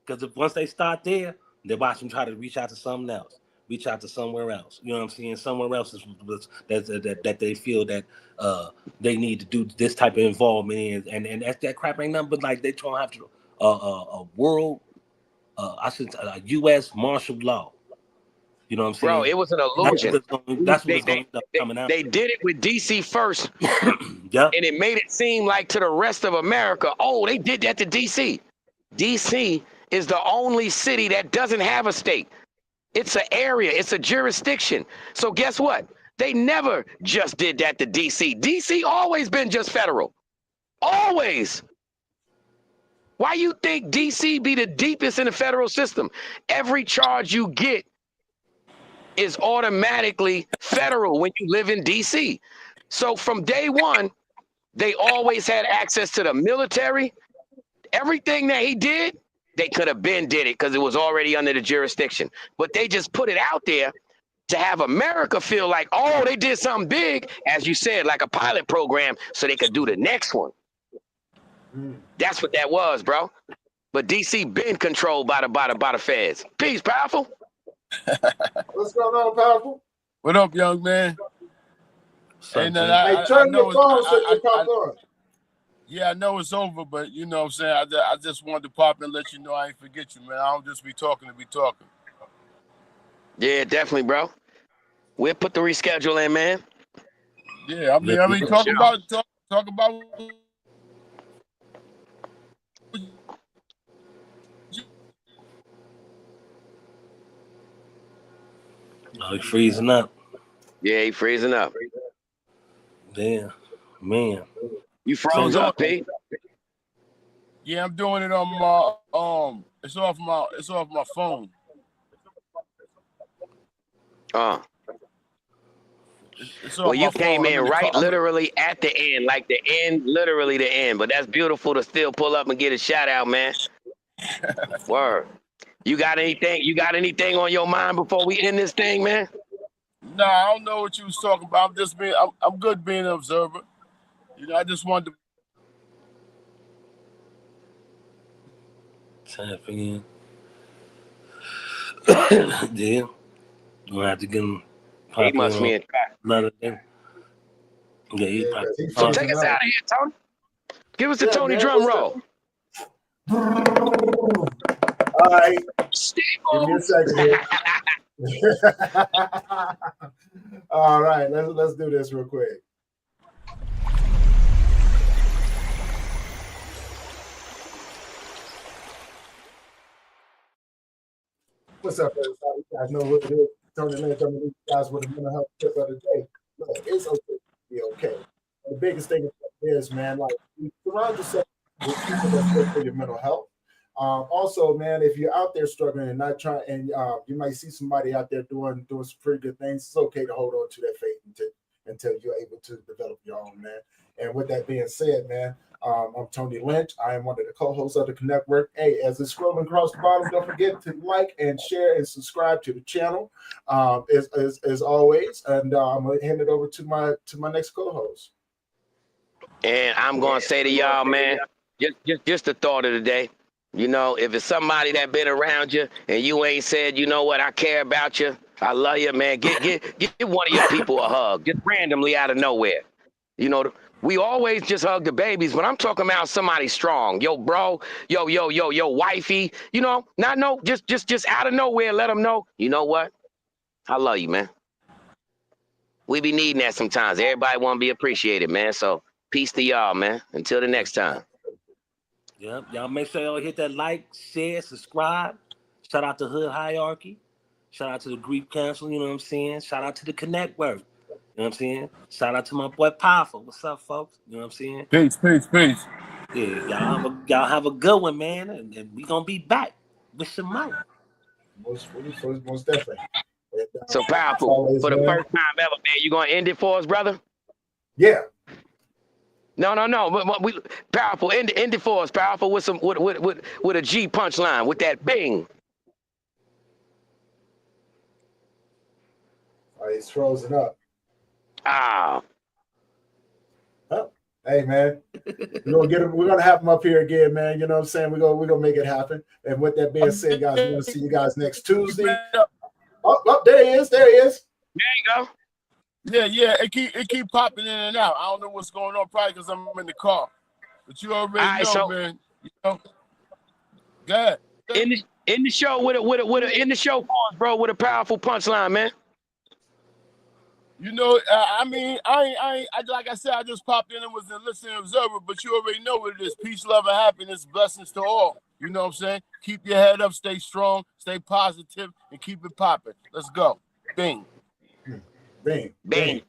Because once they start there, they watch them try to reach out to something else. reach out to somewhere else. You know what I'm saying? Somewhere else that they feel that they need to do this type of involvement in, and that crap ain't nothing but like they trying to have to a world, a U.S. martial law. You know what I'm saying? Bro, it was an illusion. That's what's going to end up coming out. They did it with DC first, Yeah. and it made it seem like to the rest of America, oh, they did that to DC. DC is the only city that doesn't have a state. It's an area. It's a jurisdiction. So guess what? They never just did that to DC. DC always been just federal. Always. Why you think DC be the deepest in the federal system? Every charge you get is automatically federal when you live in DC. So from day one, they always had access to the military. Everything that he did, they could have been did it because it was already under the jurisdiction. But they just put it out there to have America feel like, oh, they did something big, as you said, like a pilot program, so they could do the next one. That's what that was, bro. But DC been controlled by the feds. Peace, Powerful. What's going on, Powerful? What up, young man? Hey, turn your phone so you pop on. Yeah, I know it's over, but you know what I'm saying? I just wanted to pop and let you know I ain't forget you, man. I don't just be talking to be talking. Yeah, definitely, bro. We'll put the reschedule in, man. Yeah, I mean, talk about. Oh, he's freezing up. Yeah, he freezing up. Damn, man. You froze up, P. Yeah, I'm doing it on my it's off my phone. Well, you came in right literally at the end, like the end, literally the end. But that's beautiful to still pull up and get a shout out, man. Word. You got anything on your mind before we end this thing, man? No, I don't know what you was talking about. I'm good being an observer. You know, I just wanted to tap in. Yeah. Gonna have to get him. He must be in another thing. Yeah, so take us out of here, Tony. Give us the Tony drum roll. All right. Give me a second here. All right, let's do this real quick. What's up, everybody? You guys know what it is. Tony Lynch, I'm you guys with a mental health tip of the day. Look, it's okay to be okay. And the biggest thing is, man, like you surround yourself with people that's good for your mental health. Also, man, if you're out there struggling and not trying, and you might see somebody out there doing some pretty good things, it's okay to hold on to that faith until you're able to develop your own, man. And with that being said, man, I'm Tony Lynch. I am one of the co-hosts of the connectwork. Hey, as it's scrolling across the bottom, don't forget to like and share and subscribe to the channel, as always. And I'm gonna hand it over to my next co-host. And I'm gonna say to y'all, man, just the thought of the day. You know, if it's somebody that been around you and you ain't said, you know what, I care about you, I love you, man, get one of your people a hug, just randomly out of nowhere. You know, we always just hug the babies, but I'm talking about somebody strong. Yo, bro, yo, wifey, you know, just out of nowhere, let them know, you know what, I love you, man. We be needing that sometimes. Everybody want to be appreciated, man. So peace to y'all, man. Until the next time. Yep. Y'all make sure y'all hit that like, share, subscribe. Shout out to Hood Hierarchy. Shout out to the Grief Council, you know what I'm saying? Shout out to the Connectwork. You know what I'm saying? Shout out to my boy Powerful. What's up, folks? You know what I'm saying? Peace. Yeah, y'all have a good one, man. And we gonna be back with some more. Most definitely. So Powerful, always, for the first time ever, man. You gonna end it for us, brother? Yeah. No. We Powerful, end it for us, Powerful, with some with a G punchline, with that bing. All right, he's frozen up. Ah. Oh, hey man, we're gonna have him up here again, man. You know what I'm saying? We're gonna make it happen. And with that being said, guys, we're gonna see you guys next Tuesday. there he is. There he is. There you go. Yeah. It keep popping in and out. I don't know what's going on, probably because I'm in the car. But you already All right, know, so man. You know. Go ahead. In the show with a in the show pause, bro, with a powerful punchline, man. You know, I mean, I like I said, I just popped in and was a listening observer, but you already know what it is. Peace, love, and happiness, blessings to all. You know what I'm saying? Keep your head up, stay strong, stay positive, and keep it popping. Let's go. Bing. Bing. Bang.